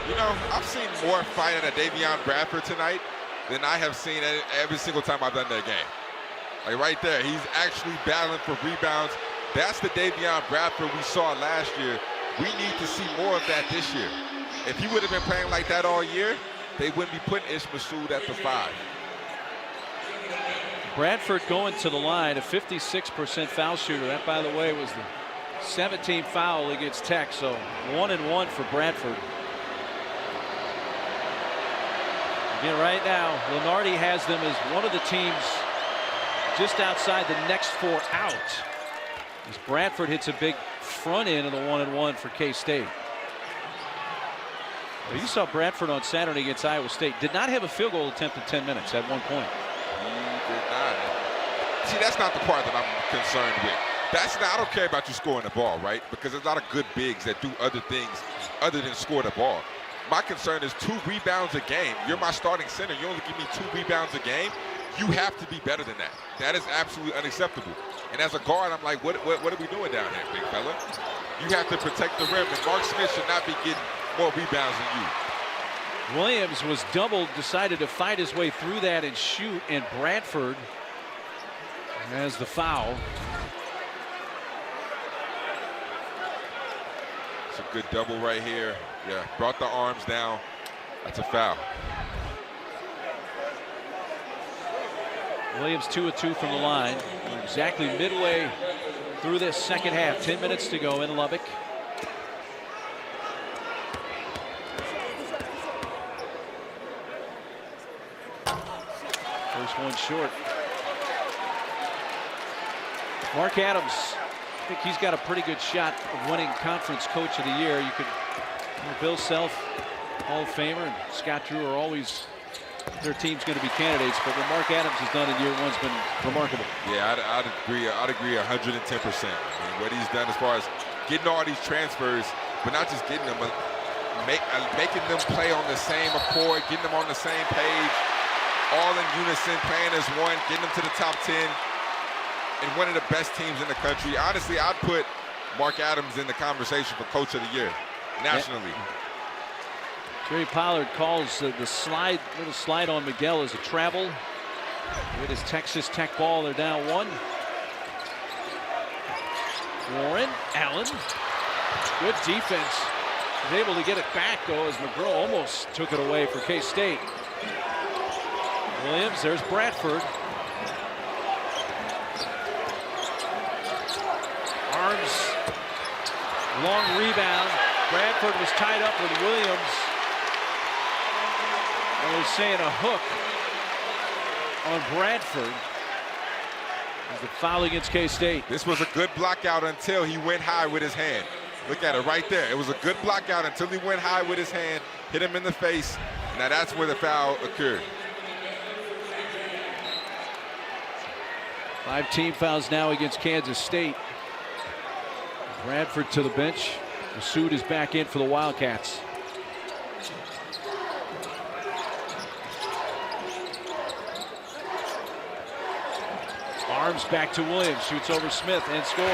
You know, I've seen more fight out of Davion Bradford tonight than I have seen every single time I've done that game. Like right there, he's actually battling for rebounds. That's the Davion Bradford we saw last year. We need to see more of that this year. If he would have been playing like that all year, they wouldn't be putting Ish Massoud at the 5. Bradford going to the line, a 56% foul shooter. That, by the way, was the 17th foul against Tech, so 1-1 for Bradford. Again, right now, Lenardi has them as one of the teams just outside the next 4 out. As Bradford hits a big front end of the 1-1 for K-State. Well, you saw Bradford on Saturday against Iowa State. Did not have a field goal attempt in 10 minutes at one point. See, that's not the part that I'm concerned with. That's not, I don't care about you scoring the ball, right? Because there's a lot of good bigs that do other things other than score the ball. My concern is 2 rebounds a game. You're my starting center. You only give me 2 rebounds a game. You have to be better than that. That is absolutely unacceptable. And as a guard, I'm like, what are we doing down here, big fella? You have to protect the rim, and Mark Smith should not be getting more rebounds than you. Williams was doubled, decided to fight his way through that and shoot, and Bradford has the foul. It's a good double right here. Yeah, brought the arms down. That's a foul. Williams 2 of 2 from the line. We're exactly midway through this second half. 10 minutes to go in Lubbock. First one short. Mark Adams, I think he's got a pretty good shot of winning Conference Coach of the Year. You could, Bill Self, Hall of Famer, and Scott Drew are always, their team's going to be candidates, but what Mark Adams has done in year one's been remarkable. Yeah, I'd agree 110%. I mean, what he's done as far as getting all these transfers, but not just getting them, but making them play on the same accord, getting them on the same page, all in unison, playing as one, getting them to the top 10. And one of the best teams in the country. Honestly, I'd put Mark Adams in the conversation for Coach of the Year nationally. Jerry Pollard calls the little slide on Miguel as a travel. It is Texas Tech ball. They're down 1. Warren, Allen, good defense He's able to get it back, though, as McGurl almost took it away for K-State. Williams, there's Bradford. Arms, long rebound. Bradford was tied up with Williams. And they're saying a hook on Bradford. There's a foul against K-State. This was a good block out until he went high with his hand. Look at it right there. It was a good block out until he went high with his hand, hit him in the face. Now that's where the foul occurred. 5 team fouls now against Kansas State. Bradford to the bench. Massoud is back in for the Wildcats. Arms back to Williams, shoots over Smith and scores.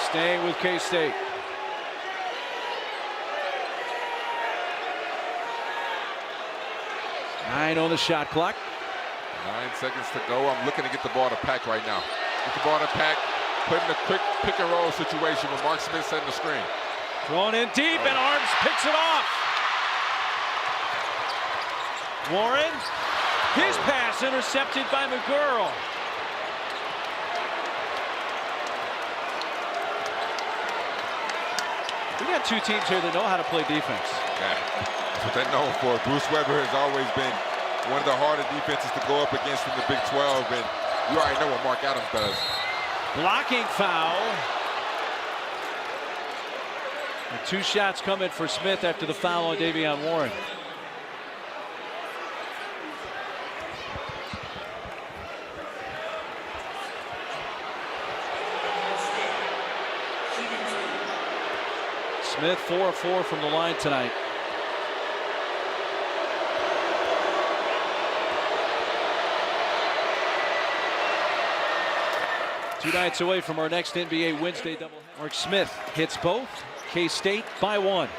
Staying with K-State. Nine on the shot clock. 9 seconds to go. I'm looking to get the ball to Pack right now. Get the ball to Pack. Put in a quick pick and roll situation with Mark Smith setting the screen. Thrown in deep and Arms picks it off. Warren, his pass intercepted by McGurl. We got 2 teams here that know how to play defense. Yeah, that's what they're known for. Bruce Weber has always been one of the harder defenses to go up against in the Big 12, and you already know what Mark Adams does. Blocking foul. And 2 shots coming for Smith after the foul on Davion Warren. Smith 4 of 4 from the line tonight. Two nights away from our next NBA Wednesday doubleheader. Mark Smith hits both. K-State by 1.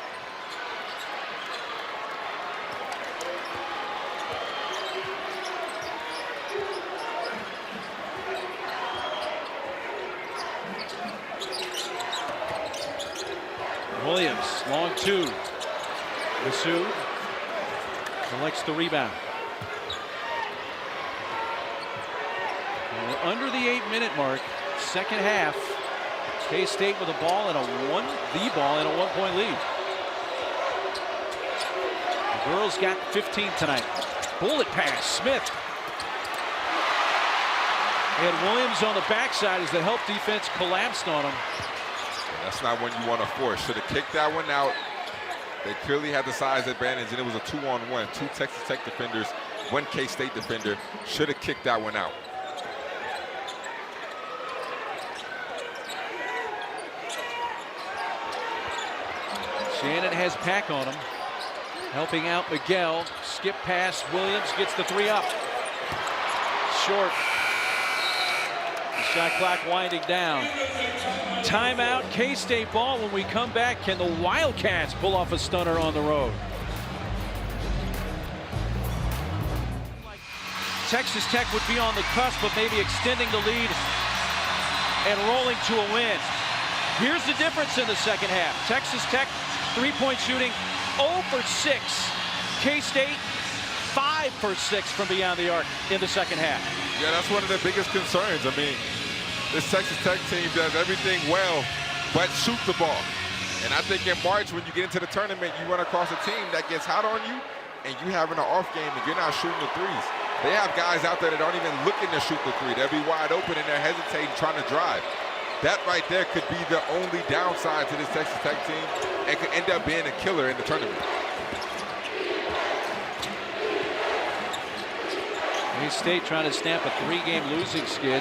Williams, long 2. Massoud collects the rebound. And we're under the 8-minute mark. Second half. K-State with the ball and a 1-point lead. The girls got 15 tonight. Bullet pass, Smith. They had Williams on the backside as the help defense collapsed on him. That's not one you want to force. Should have kicked that one out. They clearly had the size advantage, and it was a 2-on-1. 2 Texas Tech defenders, 1 K-State defender. Should have kicked that one out. Shannon has Pack on him. Helping out Miguel. Skip pass. Williams gets the 3 up. Short. The shot clock winding down. Timeout, K-State ball. When we come back, can the Wildcats pull off a stunner on the road? Texas Tech would be on the cusp of maybe extending the lead and rolling to a win. Here's the difference in the second half. Texas Tech, 3-point shooting, 0 for 6. K-State, 5 for 6 from beyond the arc in the second half. Yeah, that's one of the biggest concerns. I mean, this Texas Tech team does everything well, but shoot the ball. And I think in March, when you get into the tournament, you run across a team that gets hot on you, and you having an off game, and you're not shooting the threes. They have guys out there that aren't even looking to shoot the 3. They'll be wide open, and they're hesitating, trying to drive. That right there could be the only downside to this Texas Tech team, and could end up being a killer in the tournament. K-State trying to stamp a 3-game losing skid.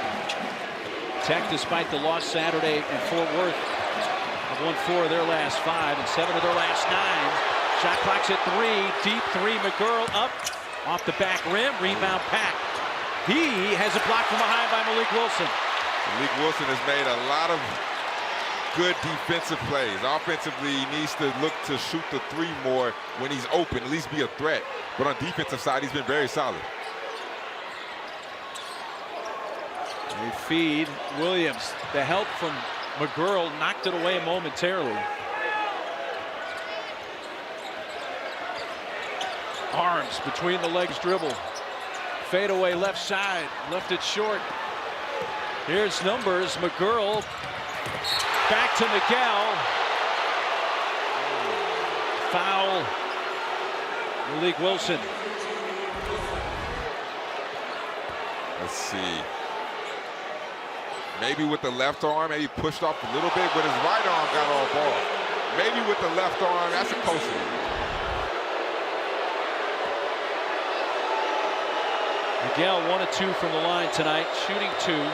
Tech, despite the loss Saturday in Fort Worth, have won 4 of their last 5 and 7 of their last 9. Shot clock's at 3. Deep 3. McGurl up off the back rim. Rebound Pack. He has it blocked from behind by Malik Wilson. Malik Wilson has made a lot of good defensive plays. Offensively, he needs to look to shoot the three more when he's open, at least be a threat. But on defensive side, he's been very solid. They feed Williams. The help from McGurl knocked it away momentarily. Arms between the legs dribble. Fade away left side. Left it short. Here's numbers. McGurl. Back to Miguel. Foul. Malik Wilson. Let's see. Maybe with the left arm, maybe pushed off a little bit, but his right arm got all ball. Maybe with the left arm, that's a close one. Miguel 1 of 2 from the line tonight, shooting 2.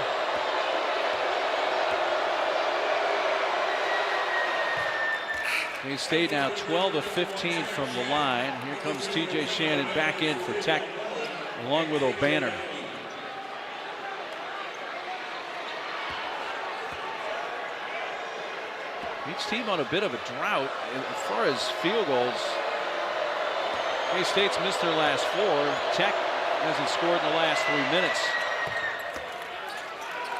K-State now 12 of 15 from the line. Here comes TJ Shannon back in for Tech, along with O'Banner. Each team on a bit of a drought as far as field goals. K-State's missed their last 4. Tech hasn't scored in the last 3 minutes.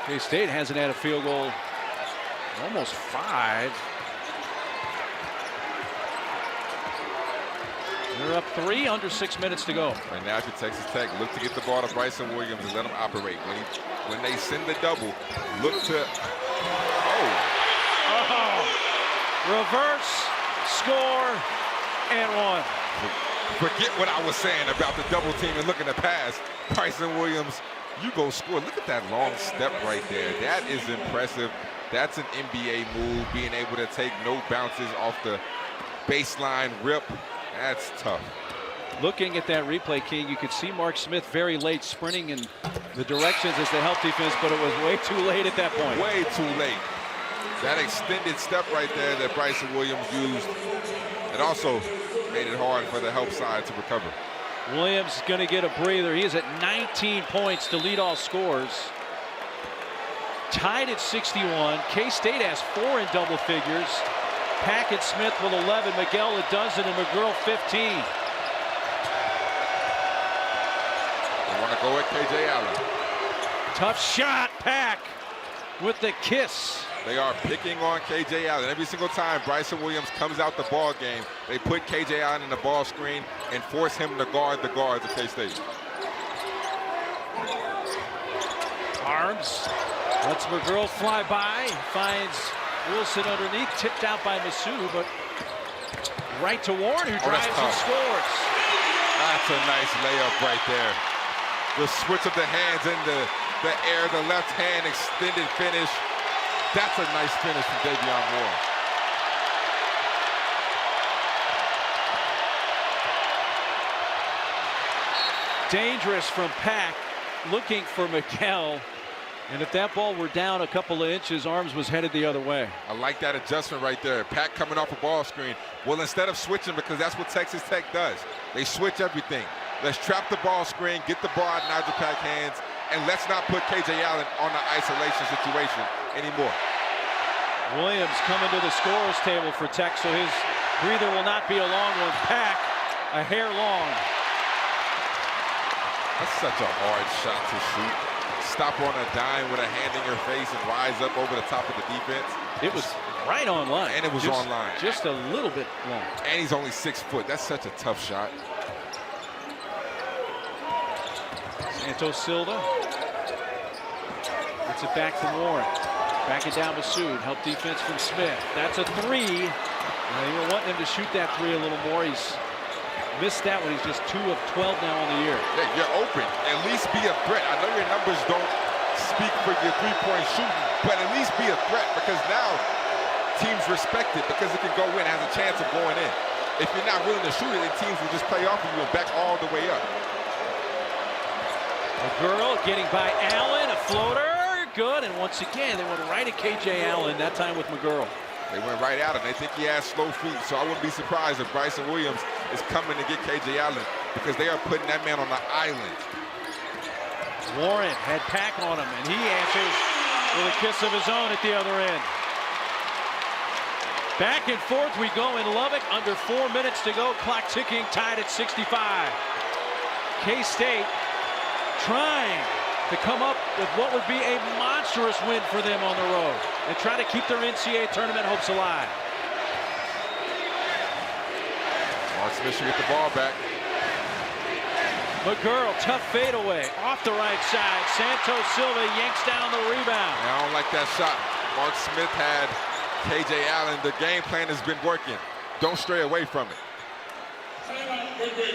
K-State hasn't had a field goal in almost 5. They're up 3, under 6 minutes to go. And now for Texas Tech, look to get the ball to Bryson Williams and let him operate. When they send the double, look to reverse, score, and 1. Forget what I was saying about the double team and looking to pass. Bryson Williams, you go score. Look at that long step right there. That is impressive. That's an NBA move, being able to take no bounces off the baseline rip. That's tough. Looking at that replay, King, you could see Mark Smith very late sprinting in the directions as the help defense, but it was way too late at that point. Way too late. That extended step right there that Bryson Williams used, it also made it hard for the help side to recover. Williams is going to get a breather. He is at 19 points to lead all scores. Tied at 61. K-State has 4 in double figures. Packett Smith with 11, Miguel a dozen, and McGurl 15. They want to go at KJ Allen. Tough shot, Pack with the kiss. They are picking on KJ Allen. Every single time Bryson Williams comes out the ball game, they put KJ Allen in the ball screen and force him to guard the guards of K-State. Arms. Lets McGurl fly by. Finds Wilson underneath. Tipped out by Masu, but right to Warren, who drives and scores. That's a nice layup right there. The switch of the hands in the air, the left hand extended finish. That's a nice finish from Davion Warren. Dangerous from Pack, looking for Miguel. And if that ball were down a couple of inches, Arms was headed the other way. I like that adjustment right there. Pack coming off a ball screen. Well, instead of switching, because that's what Texas Tech does, they switch everything. Let's trap the ball screen, get the ball out of Nigel Pack's hands, and let's not put KJ Allen on the isolation situation anymore. Williams coming to the scorer's table for Tech, so his breather will not be a long one. Pack, a hair long. That's such a hard shot to shoot. Stop on a dime with a hand in your face and rise up over the top of the defense. It was right on line. And it was on line. Just a little bit long. And he's only 6 foot. That's such a tough shot. Santos Silva gets it back from Warren. Back it down Masood. Help defense from Smith. That's a 3. They were wanting him to shoot that 3 a little more. He's missed that one. He's just 2 of 12 now on the year. Yeah, you're open. At least be a threat. I know your numbers don't speak for your three-point shooting, but at least be a threat, because now teams respect it because it can go in, has a chance of going in. If you're not willing to shoot it, then teams will just play off of you and back all the way up. McGurl getting by Allen, a floater, good, and once again they went right at KJ Allen, that time with McGurl. They went right at him. They think he has slow feet, so I wouldn't be surprised if Bryson Williams is coming to get KJ Allen, because they are putting that man on the island. Warren had Pack on him, and he answers with a kiss of his own at the other end. Back and forth we go in Lubbock. Under 4 minutes to go. Clock ticking, tied at 65. K-State trying to come up with what would be a monstrous win for them on the road and try to keep their NCAA tournament hopes alive. Mark Smith should get the ball back. McGurl, tough fadeaway off the right side. Santos Silva yanks down the rebound. I don't like that shot. Mark Smith had KJ Allen. The game plan has been working. Don't stray away from it.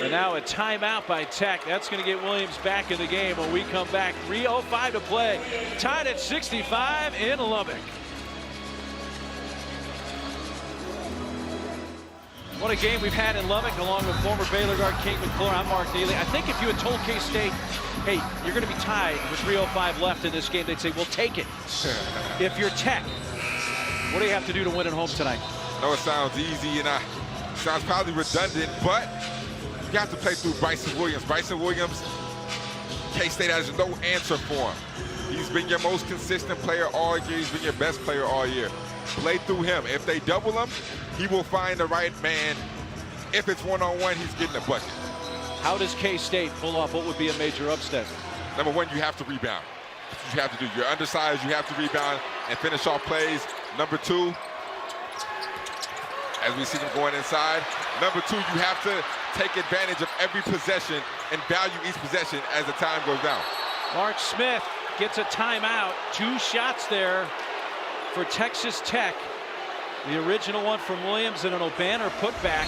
And now a timeout by Tech. That's going to get Williams back in the game when we come back. 3:05 to play. Tied at 65 in Lubbock. What a game we've had in Lubbock, along with former Baylor guard King McClure. I'm Mark Neely. I think if you had told K-State, hey, you're going to be tied with 3:05 left in this game, they'd say, we'll take it. If you're Tech, what do you have to do to win at home tonight? I know it sounds easy and sounds probably redundant, but you have to play through Bryson Williams. Bryson Williams, K-State has no answer for him. He's been your most consistent player all year. He's been your best player all year. Play through him. If they double him, he will find the right man. If it's one-on-one, he's getting a bucket. How does K-State pull off what would be a major upset? Number one, you have to rebound. That's what you have to do. You're undersized, you have to rebound and finish off plays. Number two, as we see them going inside, number two, you have to take advantage of every possession and value each possession as the time goes down. Mark Smith gets a timeout. 2 shots there for Texas Tech. The original one from Williams and an O'Banner putback.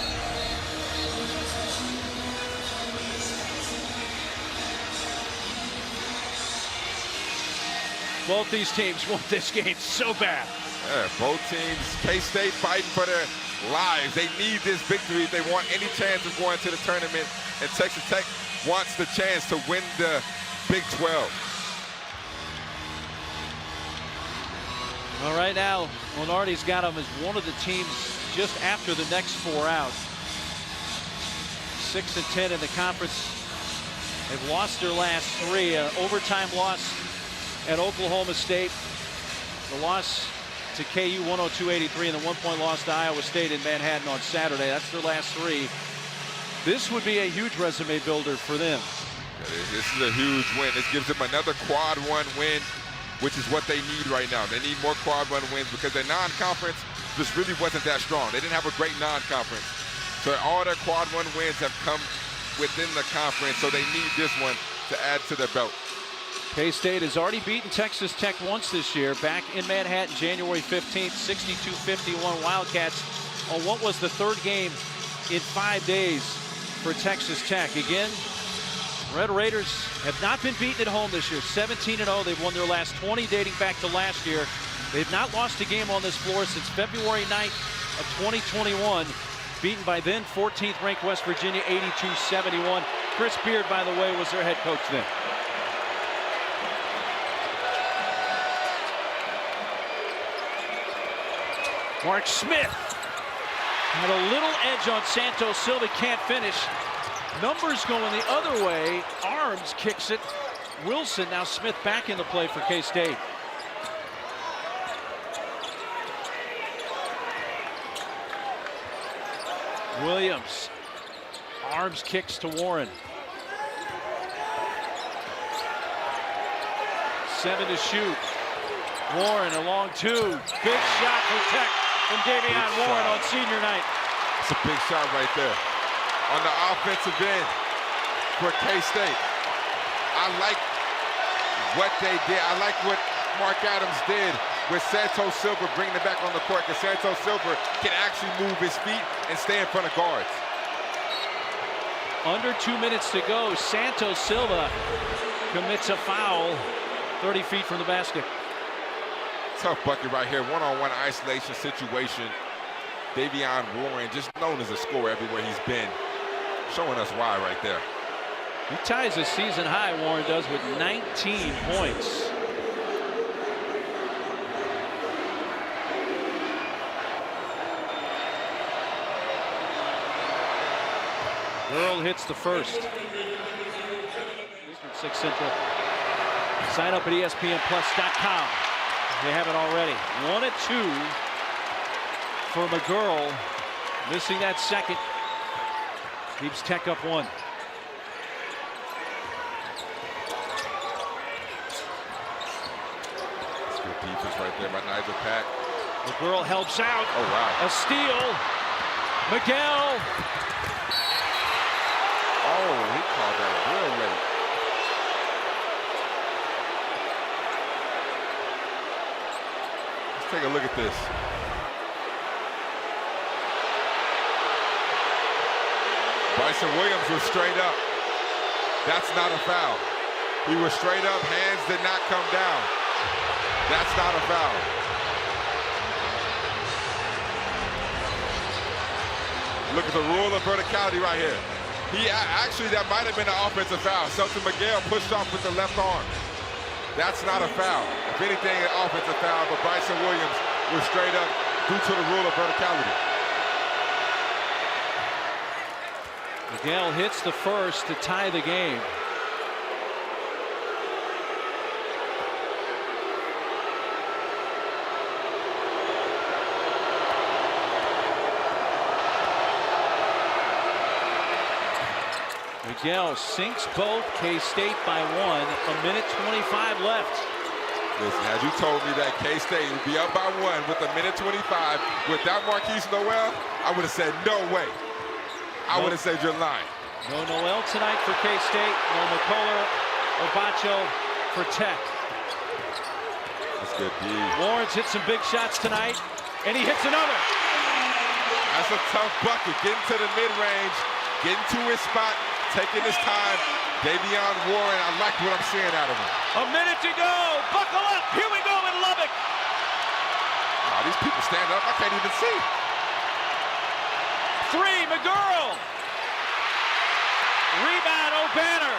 Both these teams want this game so bad. Yeah, both teams, K-State fighting for their lives. They need this victory if they want any chance of going to the tournament. And Texas Tech wants the chance to win the Big 12. All right, now Lunardi's got them as one of the teams just after the next 4 out. 6-10 in the conference. They've lost their last 3. An overtime loss at Oklahoma State. The loss to KU 102-83 and the 1-point loss to Iowa State in Manhattan on Saturday. That's their last 3. This would be a huge resume builder for them. This is a huge win. This gives them another quad 1 win, which is what they need right now. They need more quad 1 wins because their non-conference just really wasn't that strong. They didn't have a great non-conference. So all their quad 1 wins have come within the conference, so they need this one to add to their belt. K-State has already beaten Texas Tech once this year, back in Manhattan, January 15th, 62-51 Wildcats on what was the 3rd game in 5 days for Texas Tech. Again, Red Raiders have not been beaten at home this year. 17-0. They've won their last 20 dating back to last year. They've not lost a game on this floor since February 9th of 2021. Beaten by then 14th ranked West Virginia 82-71. Chris Beard, by the way, was their head coach then. Mark Smith had a little edge on Santos Silva, can't finish. Numbers going the other way. Arms kicks it. Wilson, now Smith back in the play for K-State. Williams. Arms kicks to Warren. 7 to shoot. Warren along 2. Big shot for Tech from Davion Warren on senior night. It's a big shot right there. On the offensive end for K-State. I like what they did. I like what Mark Adams did with Santos Silva bringing it back on the court, because Santos Silva can actually move his feet and stay in front of guards. Under 2 minutes to go. Santos Silva commits a foul 30 feet from the basket. Tough bucket right here. One-on-one isolation situation. Davion Warren, just known as a scorer everywhere he's been. Showing us why right there. He ties a season high, Warren does, with 19 points. Earl hits the first. 6 Central. Sign up at ESPNplus.com. They have it already. 1-2 for McGuirl. Missing that second. Keeps Tech up 1. That's good defense right there by Nigel Pack. McGuirl helps out. Oh, wow. A steal. Miguel. Oh, he called that real late. Let's take a look at this. Bryson Williams was straight up. That's not a foul. He was straight up. Hands did not come down. That's not a foul. Look at the rule of verticality right here. Actually, that might have been an offensive foul. Celton Miguel pushed off with the left arm. That's not a foul. If anything, an offensive foul, but Bryson Williams was straight up due to the rule of verticality. Miguel hits the first to tie the game. Miguel sinks both. K-State by 1. 1:25 left. Listen, had you told me that K-State would be up by 1 with 1:25 without Marquise Noel, I would have said no way. I would have said you're lying. No Noel tonight for K-State. No McCullough or Bacho for Tech. That's good D. Lawrence hit some big shots tonight, and he hits another. That's a tough bucket. Getting to the mid-range, getting to his spot, taking his time. Davion Warren, I like what I'm seeing out of him. A minute to go. Buckle up. Here we go in Lubbock. Oh, these people stand up. I can't even see. 3, McGuirl. Rebound, O'Banner.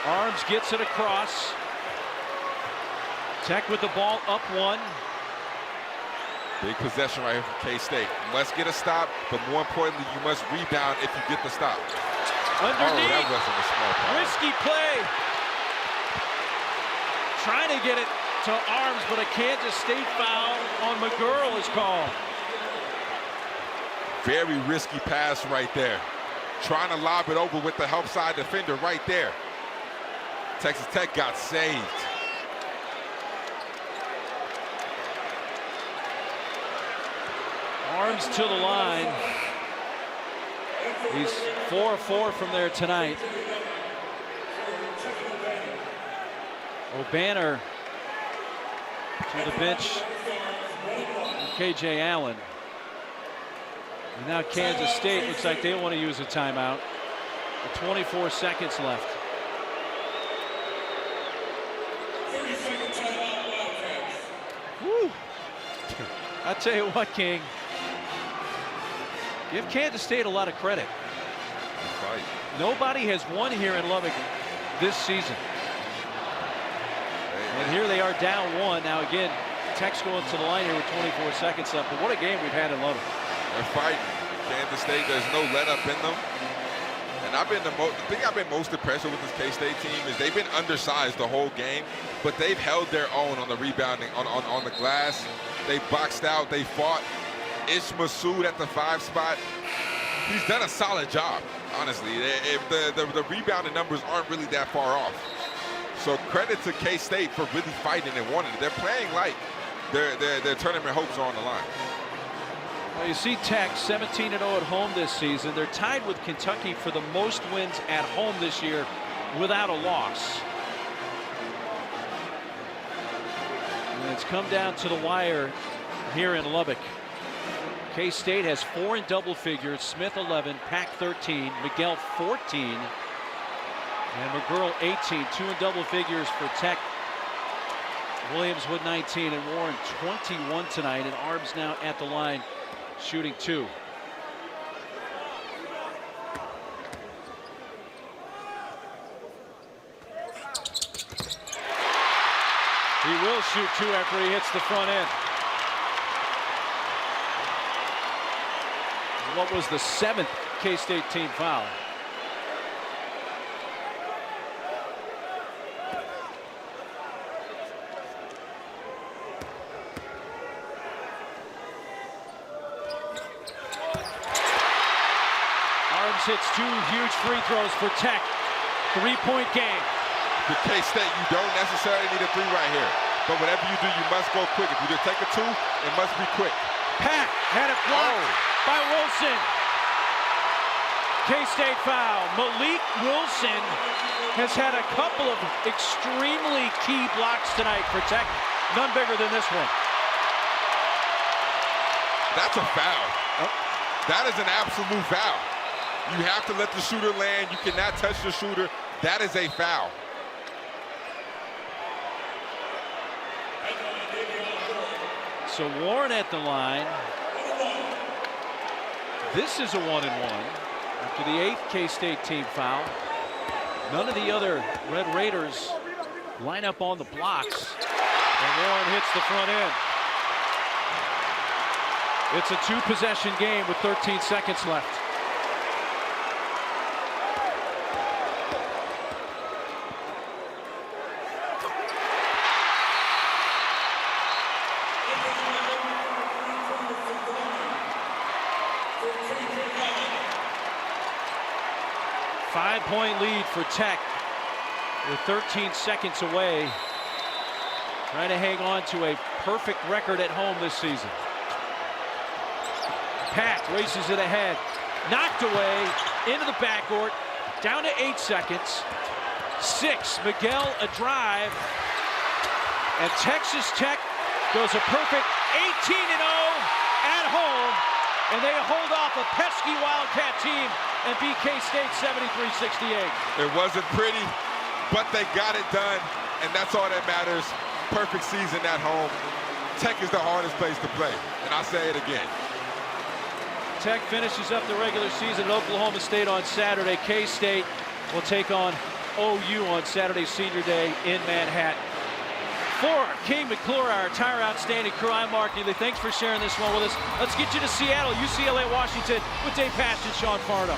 Arms gets it across. Tech with the ball up 1. Big possession right here from K-State. Must get a stop, but more importantly, you must rebound if you get the stop. Underneath. Oh, that wasn't a small foul. Risky play. Trying to get it to Arms, but a Kansas State foul on McGuirl is called. Very risky pass right there. Trying to lob it over with the help side defender right there. Texas Tech got saved. Arms to the line. He's 4-4 from there tonight. O'Banner to the bench. KJ Allen. And now Kansas State looks like they want to use a timeout. With 24 seconds left. Woo. I tell you what, King. Give Kansas State a lot of credit. Right. Nobody has won here in Lubbock this season. And here they are down 1. Now again, Tech's going to the line here with 24 seconds left. But what a game we've had in Lubbock. They're fighting. Kansas State, there's no let up in them. And the thing I've been most impressed with this K-State team is they've been undersized the whole game, but they've held their own on the rebounding, on the glass. They boxed out, they fought. Ish Massoud at the 5 spot. He's done a solid job, honestly. The rebounding numbers aren't really that far off. So credit to K-State for really fighting and wanting it. They're playing like their tournament hopes are on the line. Well, you see Tech 17-0 at home this season. They're tied with Kentucky for the most wins at home this year without a loss. And it's come down to the wire here in Lubbock. K-State has 4 in double figures. Smith 11, Pack 13, Miguel 14, and McGuirl 18. 2 in double figures for Tech. Williams with 19 and Warren 21 tonight, and Arms now at the line shooting 2. He will shoot 2 after he hits the front end. What was the 7th K-State team foul. Arms hits 2 huge free throws for Tech. 3-point game. For K-State, you don't necessarily need a 3 right here. But whatever you do, you must go quick. If you just take a 2, it must be quick. Pat had it blocked by Wilson. K-State foul. Malik Wilson has had a couple of extremely key blocks tonight for Tech. None bigger than this one. That's a foul. That is an absolute foul. You have to let the shooter land. You cannot touch the shooter. That is a foul. So Warren at the line. This is a 1-and-1 after the 8th K-State team foul. None of the other Red Raiders line up on the blocks. And Warren hits the front end. It's a 2-possession game with 13 seconds left. Five-point lead for Tech. We're 13 seconds away. Trying to hang on to a perfect record at home this season. Pat races it ahead. Knocked away into the backcourt. Down to 8 seconds. 6. Miguel a drive. And Texas Tech goes a perfect 18-0 at home. And they hold off a pesky Wildcat team and beat K-State 73-68. It wasn't pretty, but they got it done, and that's all that matters. Perfect season at home. Tech is the hardest place to play, and I'll say it again. Tech finishes up the regular season at Oklahoma State on Saturday. K-State will take on OU on Saturday, Senior Day in Manhattan. For Kane McClure, our entire outstanding crew, I'm Mark Neely. Thanks for sharing this one with us. Let's get you to Seattle, UCLA, Washington with Dave Pasch and Sean Farnham.